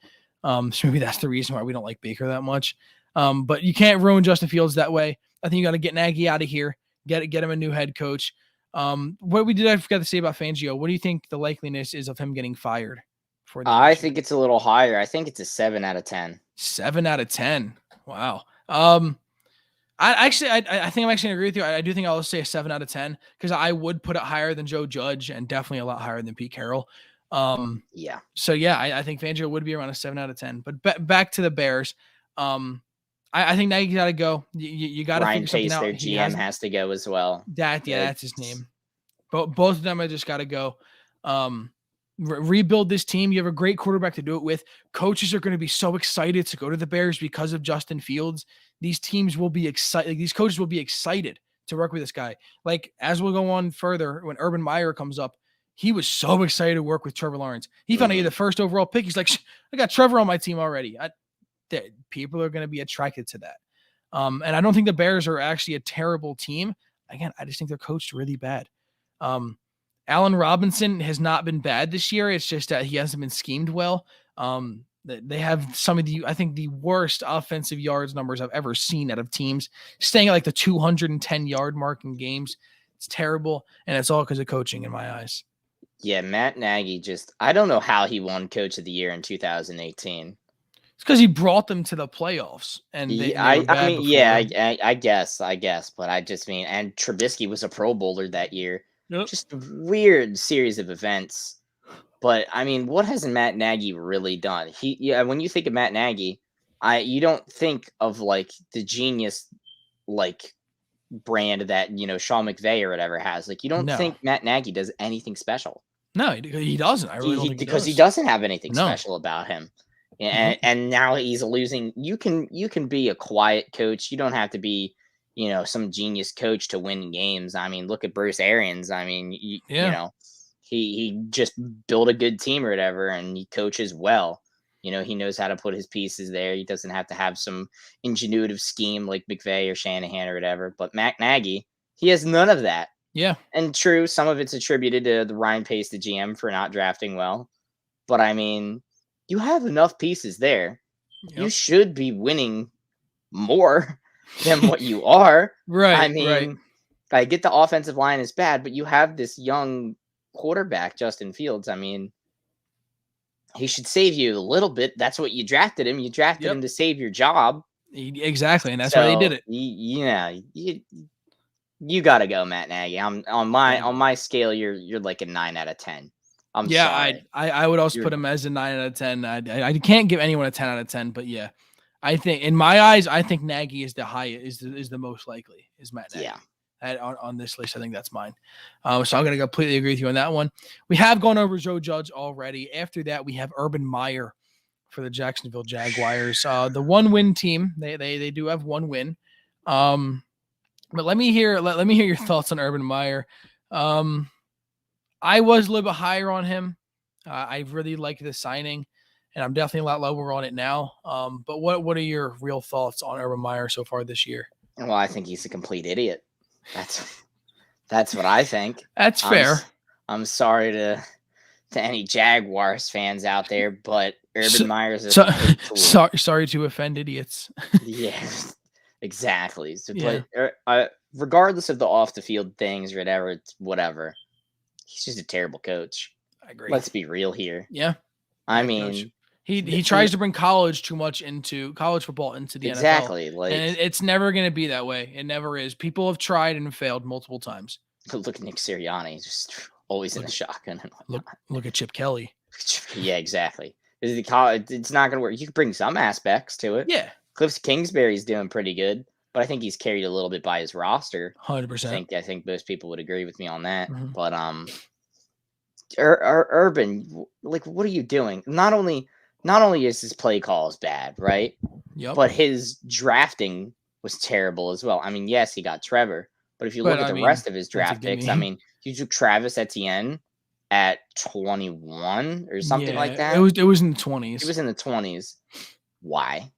So maybe that's the reason why we don't like Baker that much. But you can't ruin Justin Fields that way. I think you got to get Nagy out of here, get him a new head coach. I forgot to say about Fangio. What do you think the likeliness is of him getting fired? I think it's a little higher. I think it's a 7 out of 10. 7 out of 10. Wow. I think I'm actually gonna agree with you. I do think I'll say a 7 out of 10 because I would put it higher than Joe Judge and definitely a lot higher than Pete Carroll. Yeah. So yeah, I think Fangio would be around a 7 out of 10. But back to the Bears. I think Nagy's got to go. You got to Ryan figure Pace, something out. their GM, has to go as well. That's his name. Both of them have just got to go. Rebuild this team. You have a great quarterback to do it with. Coaches are going to be so excited to go to the Bears because of Justin Fields. These teams will be excited. These coaches will be excited to work with this guy. Like as we'll go on further, when Urban Meyer comes up, he was so excited to work with Trevor Lawrence. He found out the first overall pick. He's like, I got Trevor on my team already. People are going to be attracted to that. And I don't think the Bears are actually a terrible team. Again, I just think they're coached really bad. Allen Robinson has not been bad this year. It's just that he hasn't been schemed well. They have some of the worst offensive yards numbers I've ever seen out of teams, staying at like the 210 yard mark in games. It's terrible. And it's all because of coaching in my eyes. Yeah. Matt Nagy I don't know how he won Coach of the Year in 2018. It's because he brought them to the playoffs, and I guess, but I just mean, and Trubisky was a Pro Bowler that year. Yep. Just a weird series of events. But I mean, what has Matt Nagy really done? When you think of Matt Nagy, you don't think of like the genius like brand that Sean McVay or whatever has. Like you don't think Matt Nagy does anything special. No, he doesn't. I really don't think because he doesn't have anything special about him. And now he's losing. You can be a quiet coach. You don't have to be, some genius coach to win games. I mean, look at Bruce Arians. I mean, he just built a good team or whatever, and he coaches well. He knows how to put his pieces there. He doesn't have to have some ingenuitive scheme like McVay or Shanahan or whatever. But Matt Nagy, he has none of that. Yeah. And true, some of it's attributed to the Ryan Pace, the GM, for not drafting well. But I mean, you have enough pieces there. Yep. You should be winning more than what you are. Right. I mean, I get the offensive line is bad, but you have this young quarterback, Justin Fields. I mean, he should save you a little bit. That's what you drafted him. You drafted him to save your job. Exactly, and that's why they did it. You got to go, Matt Nagy. I'm on my scale. You're like a 9 out of 10. Sorry. I would also put him as a 9 out of 10. I can't give anyone a 10 out of 10, but yeah, I think in my eyes, I think Nagy is the highest, is the most likely is Matt Nagy. Yeah. On this list, I think that's mine. So I'm going to completely agree with you on that one. We have gone over Joe Judge already. After that, we have Urban Meyer for the Jacksonville Jaguars. The 1-win team. They do have 1 win. But let me hear your thoughts on Urban Meyer. I was a little bit higher on him. I really like the signing, and I'm definitely a lot lower on it now. But what are your real thoughts on Urban Meyer so far this year? Well, I think he's a complete idiot. That's what I think. That's fair. I'm sorry to any Jaguars fans out there, but Urban Meyer's sorry to offend idiots. Yeah, exactly. So, but regardless of the off the field things or whatever, it's whatever. He's just a terrible coach. I agree. Let's be real here. Yeah. I mean, he tries to bring college football into the NFL. Exactly. And it's never going to be that way. It never is. People have tried and failed multiple times. Look at Nick Sirianni, just always in the shotgun. And look at Chip Kelly. Yeah, exactly. It's not going to work. You can bring some aspects to it. Yeah. Cliff Kingsbury's doing pretty good. but I think he's carried a little bit by his roster. 100%. I think most people would agree with me on that. Mhm. But Urban, like, what are you doing? Not only is his play calls bad, right? Yep. But his drafting was terrible as well. I mean, yes, he got Trevor, but if you But look at I the mean, rest of his that's a draft picks, I gimme. mean, you took Travis Etienne at 21 or something like Yeah, that. it was in the He 20s. was in the 20s. Why?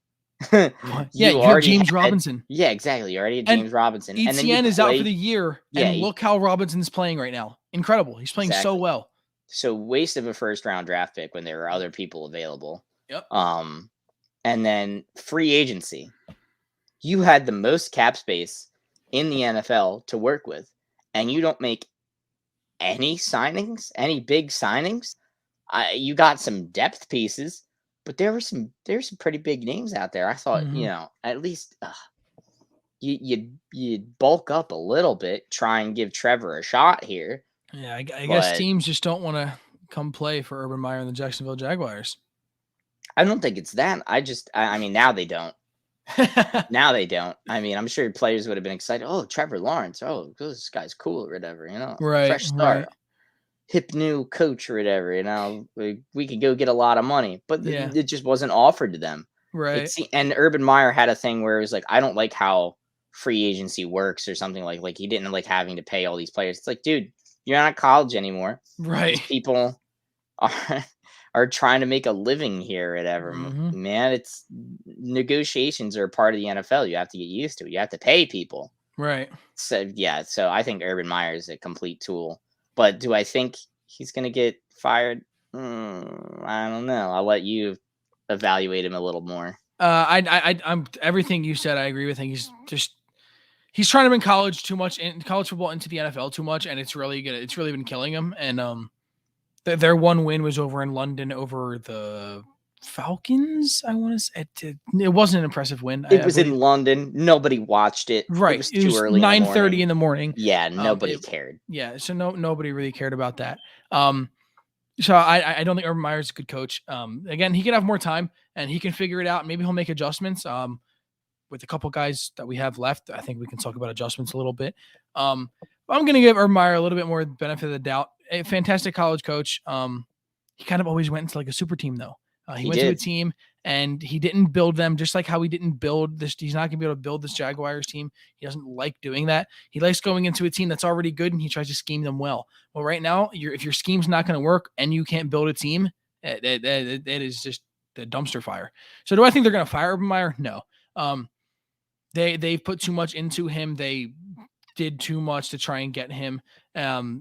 Yeah, you have already James had- Robinson. Yeah, exactly. You already had And James Robinson, and then you ETN is out for played- the year, Yeah, and look how Robinson's playing right now. Incredible. He's playing so Exactly. well. So waste of a first round draft pick when there were other people available. Yep. And then free agency. You had the most cap space in the NFL to work with, and you don't make any signings, any big signings. You got some depth pieces, but there's some pretty big names out there. I thought, Mhm. at least you bulk up a little bit, try and give Trevor a shot here. Yeah, I guess But- teams just don't want to come play for Urban Meyer and the Jacksonville Jaguars. I don't think it's that. I mean, now they don't. Now they don't. I mean, I'm sure players would have been excited. Oh, Trevor Lawrence. Oh, this guy's cool or whatever. Right, fresh start, right. hip new coach or whatever. We could go get a lot of money, but Yeah. it just wasn't offered to them. Right. And Urban Meyer had a thing where it was like, I don't like how free agency works or something like he didn't like having to pay all these players. It's like, dude, you're not at college anymore. Right. These people are trying to make a living here or whatever. Mhm. Man, it's negotiations are part of the NFL. You have to get used to it. You have to pay people. Right. So so I think Urban Meyer is a complete tool. But do I think he's gonna get fired? I don't know. I'll let you evaluate him a little more. I'm everything you said. I agree with. I think he's trying to bring college football into the NFL too much, and it's really good. It's really been killing him. And their one win was over in London over the Falcons. I want to say it wasn't an impressive win. It was in London. Nobody watched it. Right. It was too early. 9:30 in the morning. Yeah, nobody cared. Yeah, so nobody really cared about that. So I don't think Urban Meyer's a good coach. Again, he can have more time and he can figure it out. Maybe he'll make adjustments. With a couple guys that we have left, I think we can talk about adjustments a little bit. I'm going to give Urban Meyer a little bit more benefit of the doubt. A fantastic college coach. He kind of always went into like a super team though. He went to a team and he didn't build them, just like how he didn't build this. He's not going to be able to build this Jaguars team. He doesn't like doing that. He likes going into a team that's already good and he tries to scheme them well. Well, right now, if your scheme's not going to work and you can't build a team, it is just the dumpster fire. So do I think they're going to fire Urban Meyer? No. They've put too much into him. They did too much to try and get him.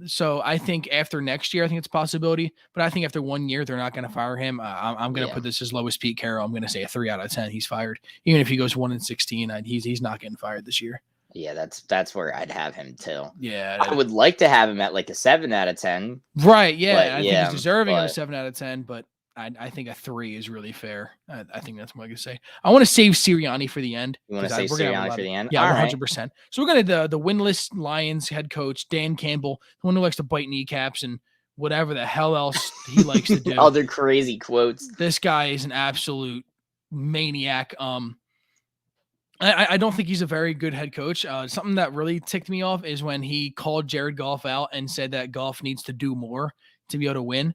So I think after next year, I think it's a possibility. But I think after 1 year, they're not going to fire him. I'm going to put this as low as Pete Carroll. I'm going to say a 3 out of 10. He's fired. Even if he goes 1-16, he's not getting fired this year. Yeah, that's where I'd have him too. Yeah, I would like to have him at like a 7 out of 10. Right. Yeah, But I think he's deserving of a 7 out of 10. But I think a 3 is really fair. I think that's what I can say. I want to save Sirianni for the end. You want to save Sirianni for the end? Yeah, 100%. So we're going to the winless Lions head coach, Dan Campbell, the one who likes to bite kneecaps and whatever the hell else he likes to do. Other crazy quotes. This guy is an absolute maniac. I don't think he's a very good head coach. Something that really ticked me off is when he called Jared Goff out and said that Goff needs to do more to be able to win.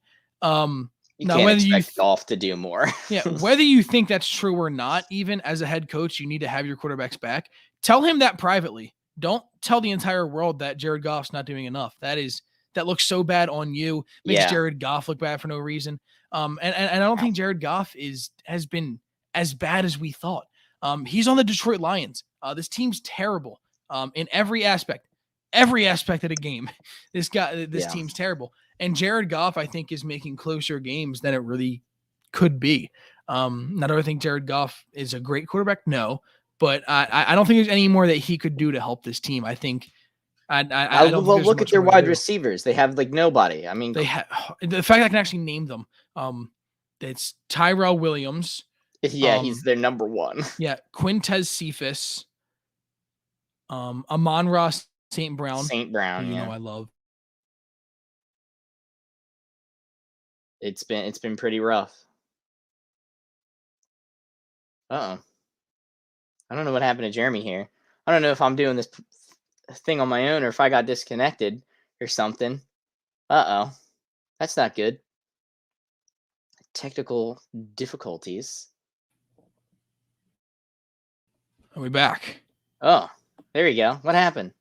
You can't expect Goff to do more. Yeah, whether you think that's true or not, even as a head coach, you need to have your quarterbacks back. Tell him that privately. Don't tell the entire world that Jared Goff's not doing enough. That looks so bad on you. Makes Jared Goff look bad for no reason. And I don't think Jared Goff has been as bad as we thought. He's on the Detroit Lions. This team's terrible in every aspect of the game. This team's terrible. And Jared Goff, I think, is making closer games than it really could be. Now, do I think Jared Goff is a great quarterback? No, but I don't think there's any more that he could do to help this team. I think. I don't well, look at their wide receivers. They have like nobody. I mean, they have the fact I can actually name them. It's Tyrell Williams. Yeah, he's their number one. Yeah, Quintez Cephas. Amon-Ra St. Brown. St. Brown, you know I love. It's been pretty rough. I don't know what happened to Jeremy here. I don't know if I'm doing this thing on my own or if I got disconnected or something. Uh-oh. That's not good. Technical difficulties. Are we back? Oh, there you go. What happened?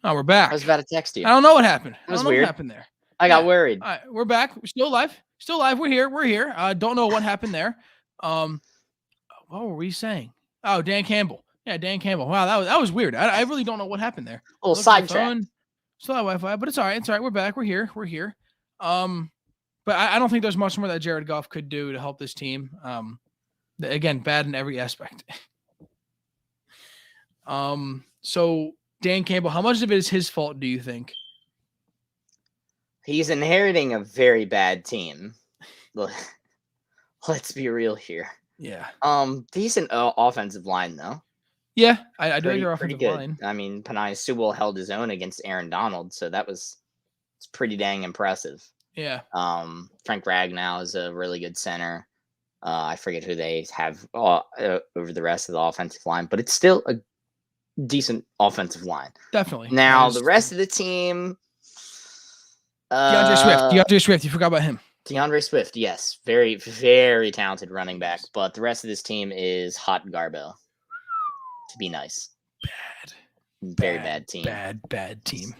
Oh, we're back. I was about to text you. I don't know what happened. It was I don't know weird. what happened there. I got worried. All right, we're back. We're still live. Still live. We're here. We're here. Don't know what happened there. What were we saying? Oh, Dan Campbell. Yeah, Dan Campbell. Wow, that was weird. I really don't know what happened there. A little sidetrack. Still have Wi-Fi, but it's all right. It's all right. We're back. We're here. We're here. But I don't think there's much more that Jared Goff could do to help this team. Again, bad in every aspect. So Dan Campbell, how much of it is his fault, do you think? He's inheriting a very bad team. Let's be real here. Yeah. Decent offensive line though. Yeah, I do like Pretty your offensive good. line. I mean, Penei Sewell held his own against Aaron Donald, so it's pretty dang impressive. Yeah. Frank Ragnow is a really good center. I forget who they have over the rest of the offensive line, but it's still a decent offensive line. Definitely. Now the rest of the team. DeAndre Swift. You forgot about him. DeAndre Swift, yes, very, very talented running back, but the rest of this team is hot garbo. To be nice, very bad team. Bad team.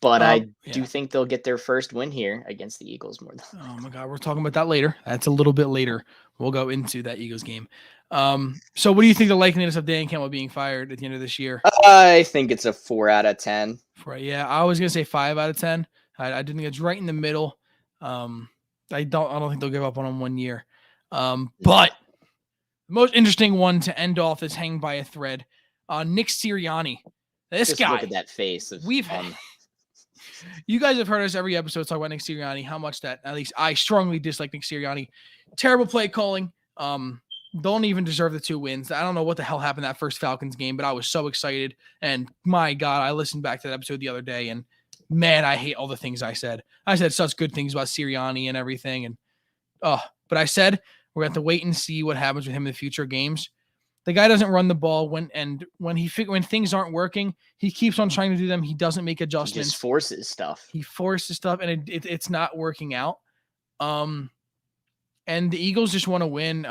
But I do think they'll get their first win here against the Eagles more than. Oh my God, we're talking about that later. That's a little bit later. We'll go into that Eagles game. So what do you think the likeliness of Dan Campbell being fired at the end of this year? I think it's a 4 out of 10. Yeah, I was gonna say 5 out of 10. I didn't think it's right in the middle. I don't think they'll give up on him 1 year. But the most interesting one to end off is hanging by a thread. Nick Sirianni. This guy. Look at that face. You guys have heard us every episode talk about Nick Sirianni, how much that, at least I strongly dislike Nick Sirianni. Terrible play calling. Don't even deserve the 2 wins. I don't know what the hell happened that first Falcons game, but I was so excited. And my God, I listened back to that episode the other day, and man, I hate all the things I said. I said such good things about Sirianni and everything. But I said we're going to have to wait and see what happens with him in the future games. The guy doesn't run the ball when things aren't working, he keeps on trying to do them. He doesn't make adjustments. He just forces stuff. And it's not working out. And the Eagles just want to win.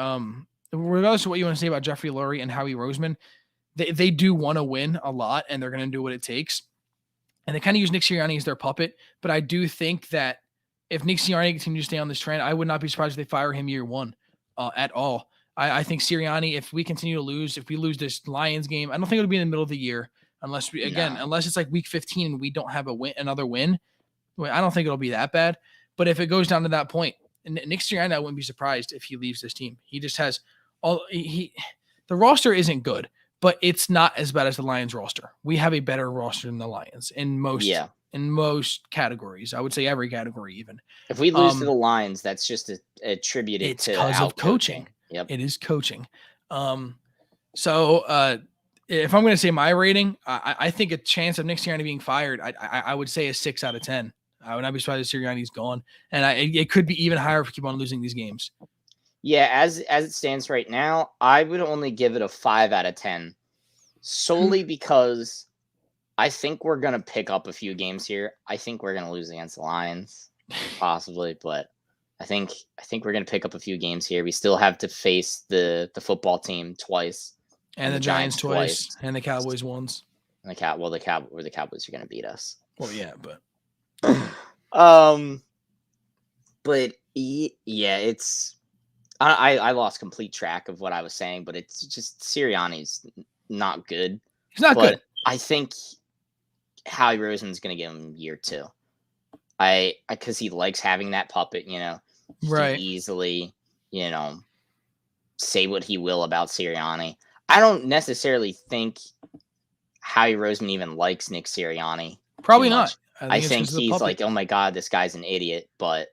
Regardless of what you want to say about Jeffrey Lurie and Howie Roseman, they do want to win a lot, and they're going to do what it takes. And they kind of use Nick Sirianni as their puppet. But I do think that if Nick Sirianni continues to stay on this trend, I would not be surprised if they fire him year 1 at all. I think Sirianni, if we continue to lose, if we lose this Lions game, I don't think it'll be in the middle of the year unless it's like week 15 and we don't have another win. I don't think it'll be that bad. But if it goes down to that point, Nick Sirianni, I wouldn't be surprised if he leaves this team. He just has the roster isn't good, but it's not as bad as the Lions roster. We have a better roster than the Lions in most categories. I would say every category even. If we lose to the Lions, that's just attributed to because of coaching. Yep. It is coaching. So if I'm going to say my rating, I think a chance of Nick Sirianni being fired, I would say a 6 out of 10. I would not be surprised if Sirianni's gone. And it could be even higher if we keep on losing these games. Yeah, as it stands right now, I would only give it a 5 out of 10. Solely because I think we're going to pick up a few games here. I think we're going to lose against the Lions, possibly, but I think we're going to pick up a few games here. We still have to face the football team twice. And the Giants twice. And the Cowboys once. And the Cowboys are going to beat us. Well, yeah, but but yeah, it's I lost complete track of what I was saying, but it's just Sirianni's not good. He's not good. I think Howie Roseman's going to give him year 2. Because he likes having that puppet, He can easily, say what he will about Sirianni. I don't necessarily think Howie Roseman even likes Nick Sirianni. Probably not. I think he's like, oh my God, this guy's an idiot. But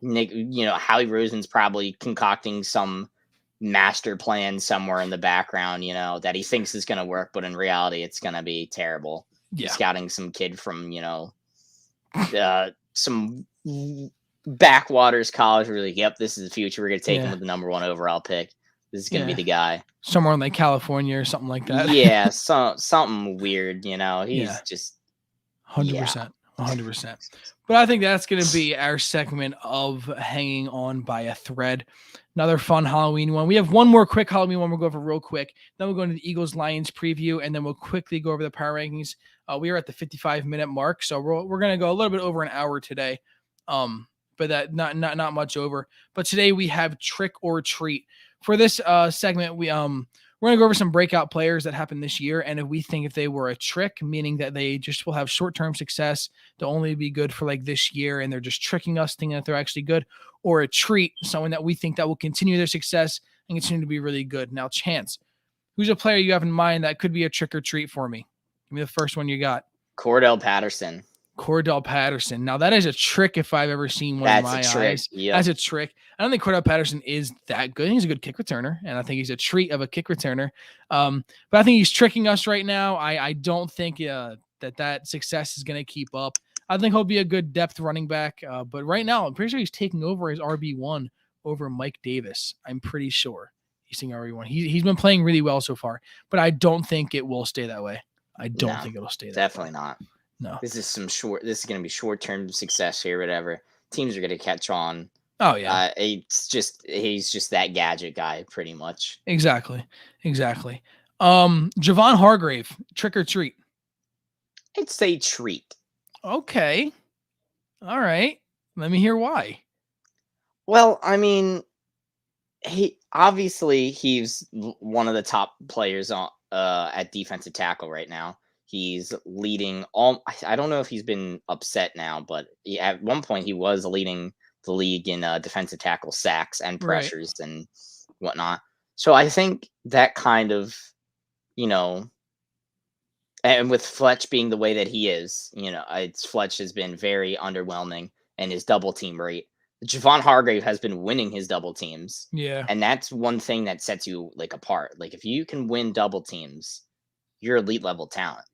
Nick, Howie Roseman's probably concocting some master plan somewhere in the background, that he thinks is going to work, but in reality, it's going to be terrible. Yeah. Scouting some kid from, some backwaters college. We're like, yep, this is the future. We're going to take him with the number 1 overall pick. This is gonna be Yeah. the guy. Somewhere in like California or something like that. Yeah, something weird, you know. He's Yeah. just 100%. 100%. But I think that's going to be our segment of hanging on by a thread. Another fun Halloween one. We have one more quick Halloween one we'll go over real quick. Then we'll go into the Eagles-Lions preview, and then we'll quickly go over the power rankings. We are at the 55-minute mark, so we're going to go a little bit over an hour today. But that not much over. But today we have trick or treat. For this segment, we're going to go over some breakout players that happened this year, and if we think if they were a trick, meaning that they just will have short-term success, they'll only be good for like this year, and they're just tricking us, thinking that they're actually good, or a treat, someone that we think that will continue their success and continue to be really good. Now, Chance, who's a player you have in mind that could be a trick or treat for me? Give me the first one you got. Cordell Patterson. Cordell Patterson. Now, that is a trick if I've ever seen one in my eyes. Yep. That's a trick. I don't think Cordell Patterson is that good. He's a good kick returner, and I think he's a treat of a kick returner. But I think he's tricking us right now. I don't think that success is going to keep up. I think he'll be a good depth running back. But right now, I'm pretty sure he's taking over as RB1 over Mike Davis. I'm pretty sure he's taking RB1. He's been playing really well so far, but I don't think it will stay that way. I don't think it'll stay that definitely way. not. No. This is going to be short-term success here, whatever. Teams are going to catch on. Oh, yeah. He's just that gadget guy, pretty much. Exactly. Javon Hargrave, trick or treat? I'd say treat. Okay. All right. Let me hear why. Well, I mean, he's one of the top players on at defensive tackle right now. He's leading all. I don't know if he's been upset now, but at one point he was leading the league in defensive tackle sacks and pressures and whatnot. So I think that kind of, and with Fletch being the way that he is, Fletch has been very underwhelming in his double team rate. Javon Hargrave has been winning his double teams. Yeah. And that's one thing that sets you apart. Like if you can win double teams, you're elite level talent.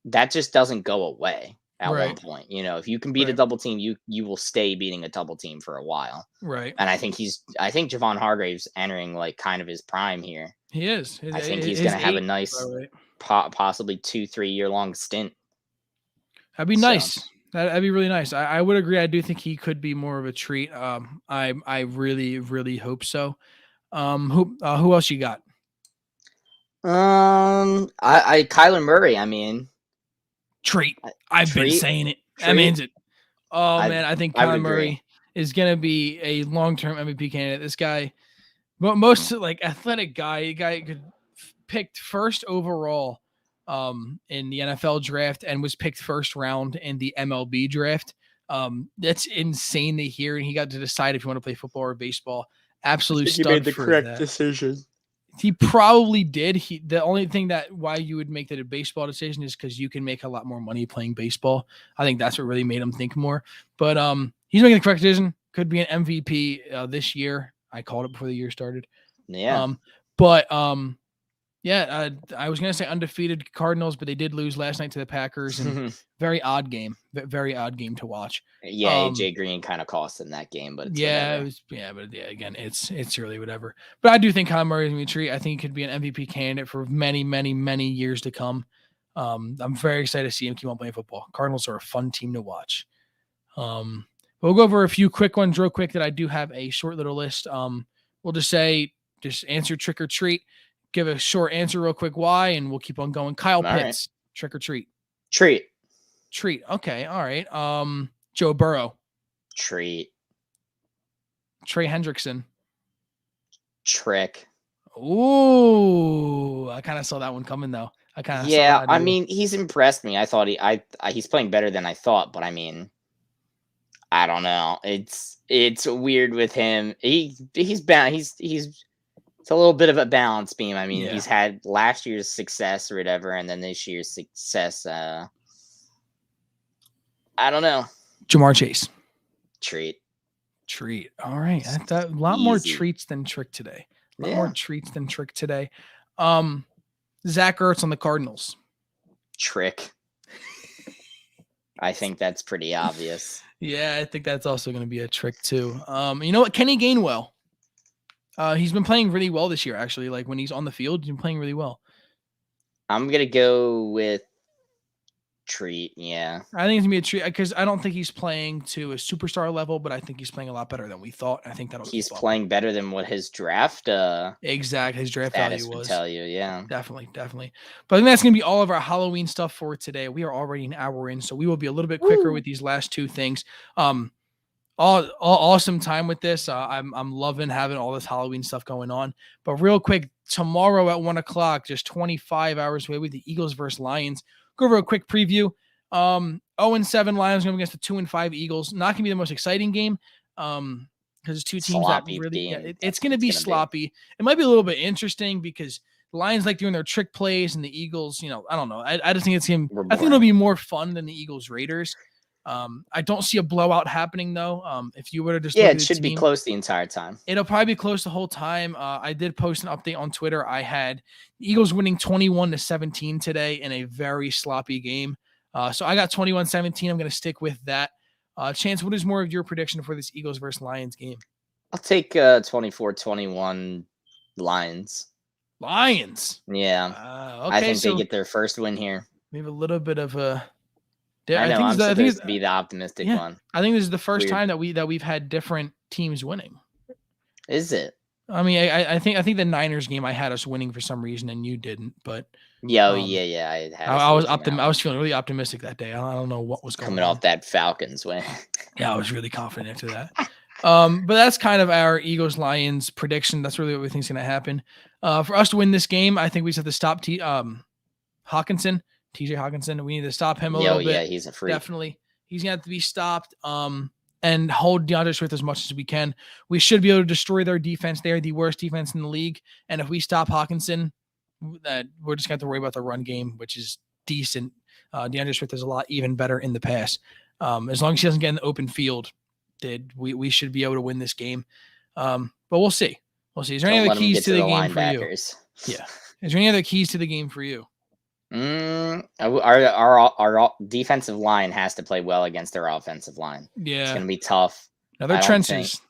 That just doesn't go away at one point. If you can beat a double team, you will stay beating a double team for a while. Right. And I think Javon Hargrave's entering kind of his prime here. He is. I think he's going to have a nice, possibly 2-3 year long stint. That'd be nice. That'd be really nice. I would agree. I do think he could be more of a treat. I really, really hope so. Who else you got? Kyler Murray. I mean, treat. I've been saying it. That means it. Oh man, I think Kyler Murray is gonna be a long-term MVP candidate. This guy, most athletic guy could picked first overall in the NFL draft and was picked first round in the MLB draft. That's insane to hear, and he got to decide if you want to play football or baseball. Absolute stud. He made the correct decision. He probably did. The only thing why you would make that a baseball decision is because you can make a lot more money playing baseball. I think that's what really made him think more. But he's making the correct decision. Could be an MVP this year. I called it before the year started. Yeah. I was gonna say undefeated Cardinals, but they did lose last night to the Packers. And very odd game to watch. Yeah, AJ Green kind of cost in that game, but again, it's really whatever. But I do think Kyler Murray is gonna be a treat. I think he could be an MVP candidate for many, many, many years to come. I'm very excited to see him keep on playing football. Cardinals are a fun team to watch. We'll go over a few quick ones real quick that I do have a short little list. We'll just answer trick or treat. Give a short answer real quick why, and we'll keep on going. Kyle Pitts, trick or treat? Treat. Okay, all right. Joe Burrow. Treat. Trey Hendrickson. Trick. Ooh, I kind of saw that one coming though. I mean, he's impressed me. I thought he's playing better than I thought, but I mean, I don't know. It's weird with him. He's a little bit of a balance beam. I mean, he's had last year's success or whatever, and then this year's success. I don't know. Jamar Chase. Treat. All right. A lot more treats than trick today. More treats than trick today. Zach Ertz on the Cardinals. Trick. I think that's pretty obvious. Yeah, I think that's also going to be a trick too. You know what? Kenny Gainwell. He's been playing really well this year, actually. Like when he's on the field, he's been playing really well. I'm gonna go with Treat. Yeah, I think it's gonna be a treat because I don't think he's playing to a superstar level, but I think he's playing a lot better than we thought. I think that'll he's keep up. playing better than what his draft Exactly. His draft status value would was. tell you. Yeah. Definitely. But I think that's going to be all of our Halloween stuff for today. We are already an hour in, so we will be a little bit quicker with these last two things. All awesome time with this. I'm loving having all this Halloween stuff going on. But real quick, tomorrow at 1:00, just 25 hours away with the Eagles versus Lions. Go over a quick preview. 0-7 Lions going against the 2-5 Eagles. Not going to be the most exciting game. Because it's two teams Sloppy that really, game. it's going to be sloppy. It might be a little bit interesting because the Lions like doing their trick plays and the Eagles, I don't know. I just think it's him. I think it'll be more fun than the Eagles Raiders. I don't see a blowout happening though. If you were to just it should be close the entire time. It'll probably be close the whole time. I did post an update on Twitter. I had the Eagles winning 21-17 today in a very sloppy game. So I got 21-17. I'm going to stick with that. Chance, what is more of your prediction for this Eagles versus Lions game? I'll take 24-21 Lions. Lions. Yeah. Okay, I think they get their first win here. We have a little bit of a. I know. I'm supposed to be the optimistic one. I think this is the first time that we've had different teams winning. Is it? I mean, I think the Niners game I had us winning for some reason and you didn't, but yeah. I was feeling really optimistic that day. I don't know what was coming off that Falcons win. Yeah, I was really confident after that. But that's kind of our Eagles Lions prediction. That's really what we think is going to happen. For us to win this game, I think we just have to stop Hawkinson. TJ Hawkinson. We need to stop him a little bit. Yeah, he's a freak. Definitely. He's going to have to be stopped and hold DeAndre Swift as much as we can. We should be able to destroy their defense. They're the worst defense in the league. And if we stop Hawkinson, we're just going to have to worry about the run game, which is decent. DeAndre Swift is a lot even better in the pass. As long as he doesn't get in the open field, we should be able to win this game. But we'll see. Is there any other keys to the game for you? Yeah. Is there any other keys to the game for you? Our defensive line has to play well against their offensive line. Yeah, it's gonna be tough. Another trenches.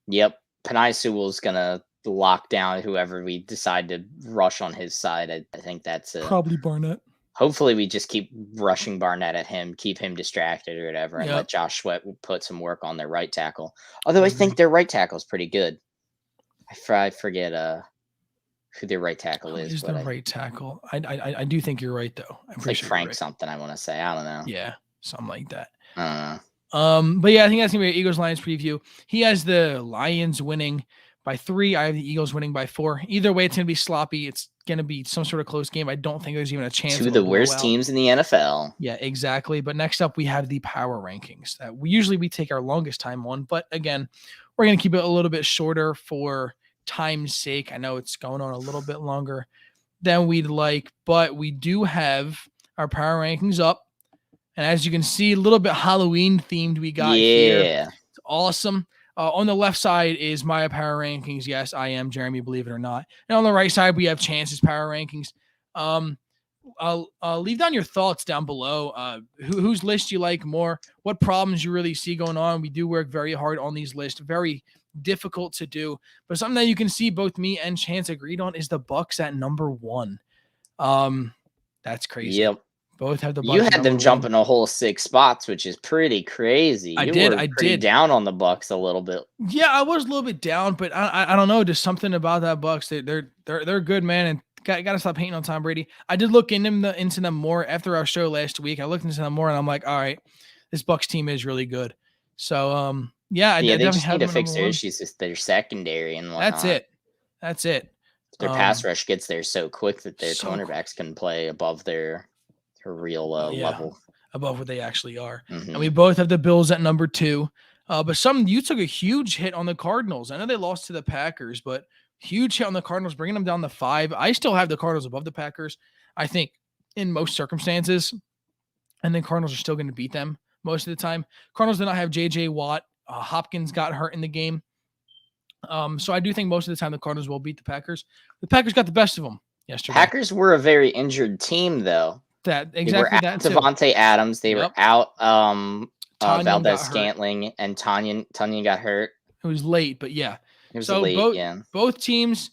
Yep, Penei Sewell's gonna lock down whoever we decide to rush on his side. I think that's probably Barnett. Hopefully, we just keep rushing Barnett at him, keep him distracted or whatever, and let Josh Sweat put some work on their right tackle. Although I think their right tackle is pretty good. I forget who their right tackle is. Who's the right tackle? I do think you're right though. I'm pretty sure Frank right. Something I want to say. I don't know. Yeah, something like that. I don't know. But yeah, I think that's gonna be an Eagles Lions preview. He has the Lions winning by 3. I have the Eagles winning by 4. Either way, it's gonna be sloppy. It's gonna be some sort of close game. I don't think there's even a chance. 2 of the worst teams in the NFL. Yeah, exactly. But next up, we have the power rankings that we take our longest time on. But again, we're gonna keep it a little bit shorter for time's sake. I know it's going on a little bit longer than we'd like, but we do have our power rankings up. And as you can see, a little bit Halloween themed we got here. It's awesome. On the left side is my power rankings. Yes, I am Jeremy, believe it or not. And on the right side, we have Chance's power rankings. Leave down your thoughts down below. Whose list you like more? What problems you really see going on? We do work very hard on these lists. Very difficult to do, but something that you can see both me and Chance agreed on is the Bucks at number 1. That's crazy. Yep. Both have the Bucks. You had them jumping a whole 6 spots, which is pretty crazy. I did down on the Bucks a little bit. Yeah, I was a little bit down, but I don't know, just something about that Bucks. They're good, man, and got to stop hating on Tom Brady. I did look into them more after our show last week. I looked into them more, and I'm like, all right, this Bucks team is really good. So yeah, they just need to fix their issues with their secondary and whatnot. That's it. Their pass rush gets there so quick that their cornerbacks can play above their real level. Above what they actually are. Mm-hmm. And we both have the Bills at number 2. But you took a huge hit on the Cardinals. I know they lost to the Packers, but huge hit on the Cardinals, bringing them down to 5. I still have the Cardinals above the Packers, I think, in most circumstances. And then Cardinals are still going to beat them most of the time. Cardinals did not have J.J. Watt. Hopkins got hurt in the game. So I do think most of the time the Cardinals will beat the Packers. The Packers got the best of them yesterday. Packers were a very injured team, though. Exactly. They were out Devontae Adams. They were out Valdez Scantling, and Tanyan got hurt. It was late, but yeah. It was So late, yeah. both teams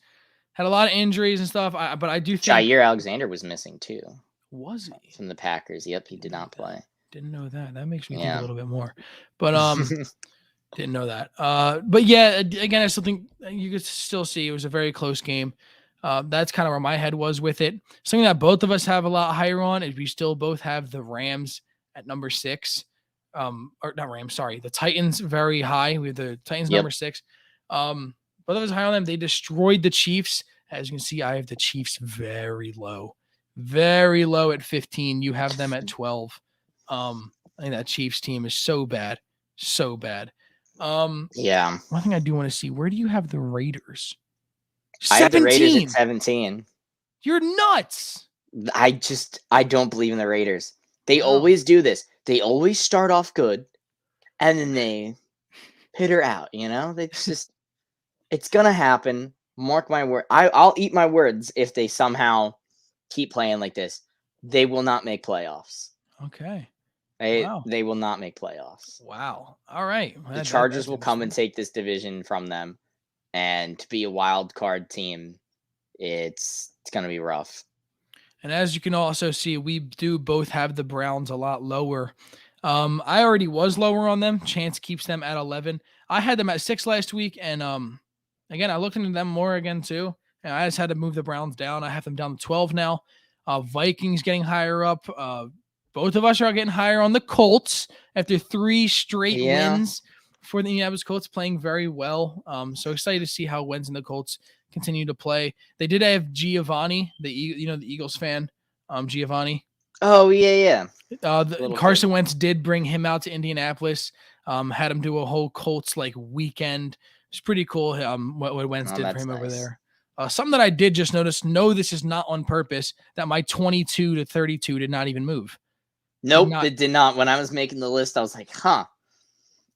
had a lot of injuries and stuff. But I do think Jair Alexander was missing too. Was he? From the Packers. Yep, he did not play. Didn't know that. That makes me think Yeah. a little bit more. But didn't know that. But yeah, again, I still think you could still see it was a very close game. That's kind of where my head was with it. Something that both of us have a lot higher on is we still both have the Rams at number 6. Or not Rams, sorry. The Titans very high. We have the Titans number 6. Both of us high on them. They destroyed the Chiefs. As you can see, I have the Chiefs very low at 15. You have them at 12. I think that Chiefs team is so bad. Yeah. One thing I do want to see, where do you have the Raiders? 17. I have the Raiders at 17. You're nuts. I don't believe in the Raiders. They always do this. They always start off good, and then they peter out, it's going to happen. Mark my word. I'll eat my words if they somehow keep playing like this. They will not make playoffs. Okay. They will not make playoffs. Wow. All right. The Chargers will come and take this division from them. And to be a wild card team, it's going to be rough. And as you can also see, we do both have the Browns a lot lower. I already was lower on them. Chance keeps them at 11. I had them at 6 last week. And again, I looked into them more again too. And I just had to move the Browns down. I have them down to 12 now. Vikings getting higher up. Both of us are getting higher on the Colts after 3 straight wins for the Indianapolis Colts, playing very well. So excited to see how Wentz and the Colts continue to play. They did have Giovanni, the Eagles fan, Giovanni. Oh, yeah. Carson Wentz did bring him out to Indianapolis, had him do a whole Colts weekend. It's pretty cool what Wentz did for him over there. Something that I did just notice, this is not on purpose, that my 22 to 32 did not even move. Nope, it did not. When I was making the list, I was like,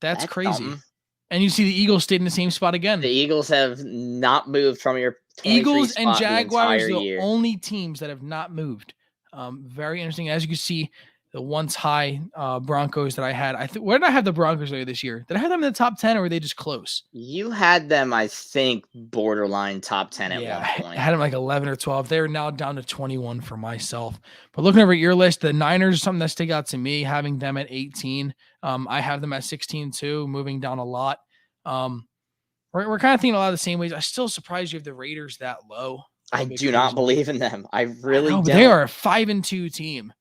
That's crazy. Something. And you see the Eagles stayed in the same spot again. The Eagles have not moved from your Eagles and Jaguars are the only teams that have not moved. Very interesting. As you can see, the once high Broncos that I had. Where did I have the Broncos earlier this year? Did I have them in the top 10 or were they just close? You had them, I think, borderline top 10 at one point. I had them 11 or 12. They're now down to 21 for myself. But looking over at your list, the Niners, something that stick out to me, having them at 18. I have them at 16 too, moving down a lot. We're kind of thinking a lot of the same ways. I'm still surprised you have the Raiders that low. I do not believe in them. I really don't. They are a 5-2 team.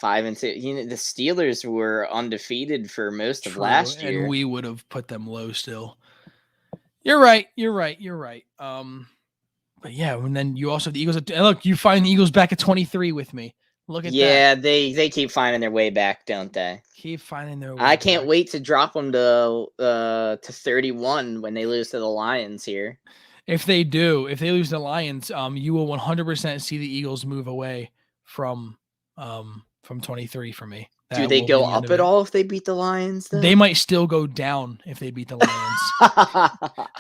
5-2. The Steelers were undefeated for most of last year, and we would have put them low still. You're right. But yeah, and then you also have the Eagles. Look, you find the Eagles back at 23 with me. Look at that. Yeah, they keep finding their way back, don't they? Keep finding their way. I can't wait to drop them to 31 when they lose to the Lions here. If they lose to the Lions, you will 100% see the Eagles move away from 23 for me. Do they go up at all if they beat the Lions, though? They might still go down if they beat the Lions.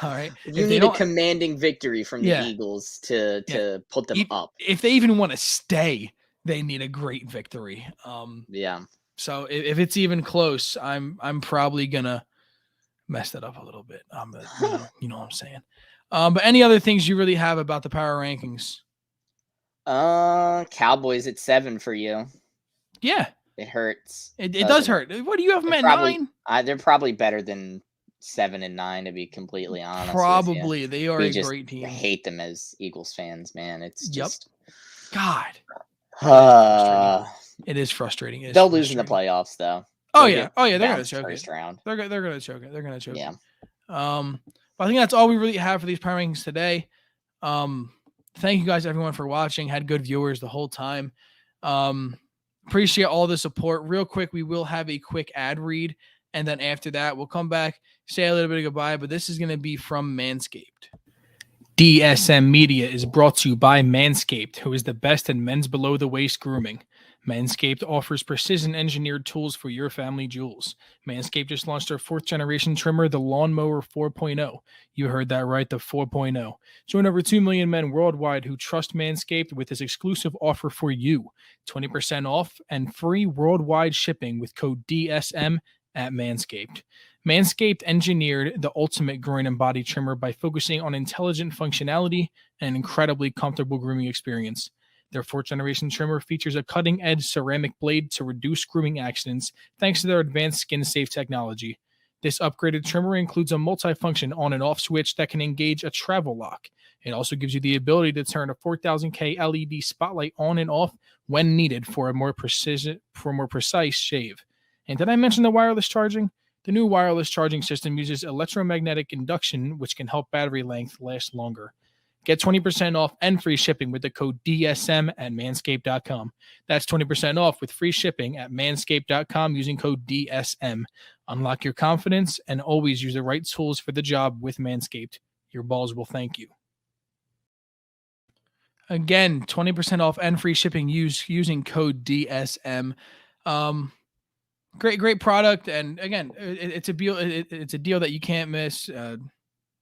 All right. You need a commanding victory from the Eagles to put them up. If they even want to stay, they need a great victory. So if it's even close, I'm probably gonna mess that up a little bit. You know what I'm saying. But any other things you really have about the power rankings? Cowboys at 7 for you. Yeah. It hurts. It does hurt. What do you have them at 9? They're probably better than 7 and 9, to be completely honest. Probably. They are a great team. I hate them as Eagles fans, man. It's just God. It is frustrating. They'll lose in the playoffs, though. They're gonna choke first round. They're gonna choke it. Yeah. But I think that's all we really have for these power rankings today. Thank you guys, everyone, for watching. Had good viewers the whole time. Appreciate all the support. Real quick, we will have a quick ad read, and then after that, we'll come back, say a little bit of goodbye, but this is going to be from Manscaped. DSM Media is brought to you by Manscaped, who is the best in men's below-the-waist grooming. Manscaped offers precision-engineered tools for your family jewels. Manscaped just launched their 4th-generation trimmer, the Lawnmower 4.0. You heard that right, the 4.0. Join over 2 million men worldwide who trust Manscaped with this exclusive offer for you. 20% off and free worldwide shipping with code DSM at Manscaped. Manscaped engineered the ultimate groin and body trimmer by focusing on intelligent functionality and an incredibly comfortable grooming experience. Their 4th generation trimmer features a cutting-edge ceramic blade to reduce grooming accidents thanks to their advanced skin-safe technology. This upgraded trimmer includes a multifunction on and off switch that can engage a travel lock. It also gives you the ability to turn a 4000K LED spotlight on and off when needed for a more precise shave. And did I mention the wireless charging? The new wireless charging system uses electromagnetic induction, which can help battery length last longer. Get 20% off and free shipping with the code DSM at manscaped.com. That's 20% off with free shipping at manscaped.com using code DSM. Unlock your confidence and always use the right tools for the job with Manscaped. Your balls will thank you. Again, 20% off and free shipping using code DSM. Great product, and again, it's a deal. It's a deal that you can't miss.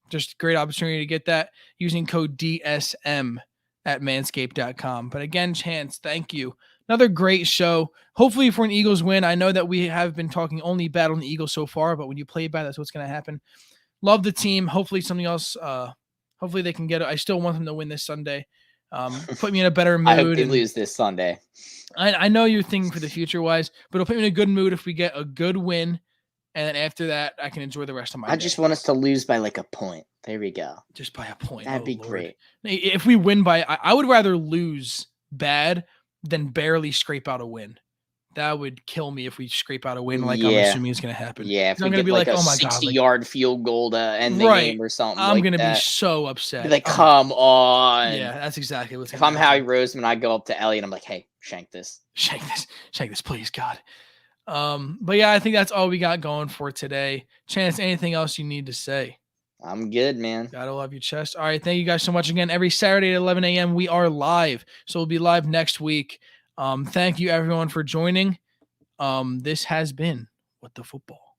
Just great opportunity to get that using code DSM at manscaped.com. But again, Chance, thank you. Another great show. Hopefully for an Eagles win. I know that we have been talking only bad on the Eagles so far, but when you play bad, that's what's going to happen. Love the team. Hopefully something else. Hopefully they can get it. I still want them to win this Sunday. Put me in a better mood. I hope they lose this Sunday. I know you're thinking for the future wise, but it'll put me in a good mood if we get a good win. And then after that, I can enjoy the rest of my day. I just want us to lose by like a point. There we go. Just by a point. That'd be great. If we win by, I would rather lose bad than barely scrape out a win. That would kill me if we scrape out a win, like I'm assuming is going to happen. Yeah, if I'm going to be like, oh my God. 60-yard field goal to end the game or something I'm like going to that. be so upset. Be like, come on. Yeah, that's exactly what's If going to I'm happen. Howie Roseman, I go up to Elliot, I'm like, hey, shank this, please, God. But yeah, I think that's all we got going for today. Chance, anything else you need to say? I'm good, man. Gotta love your chest. All right, thank you guys so much again. Every Saturday at 11 a.m. we are live, so we'll be live next week. Thank you everyone for joining. This has been What the Football.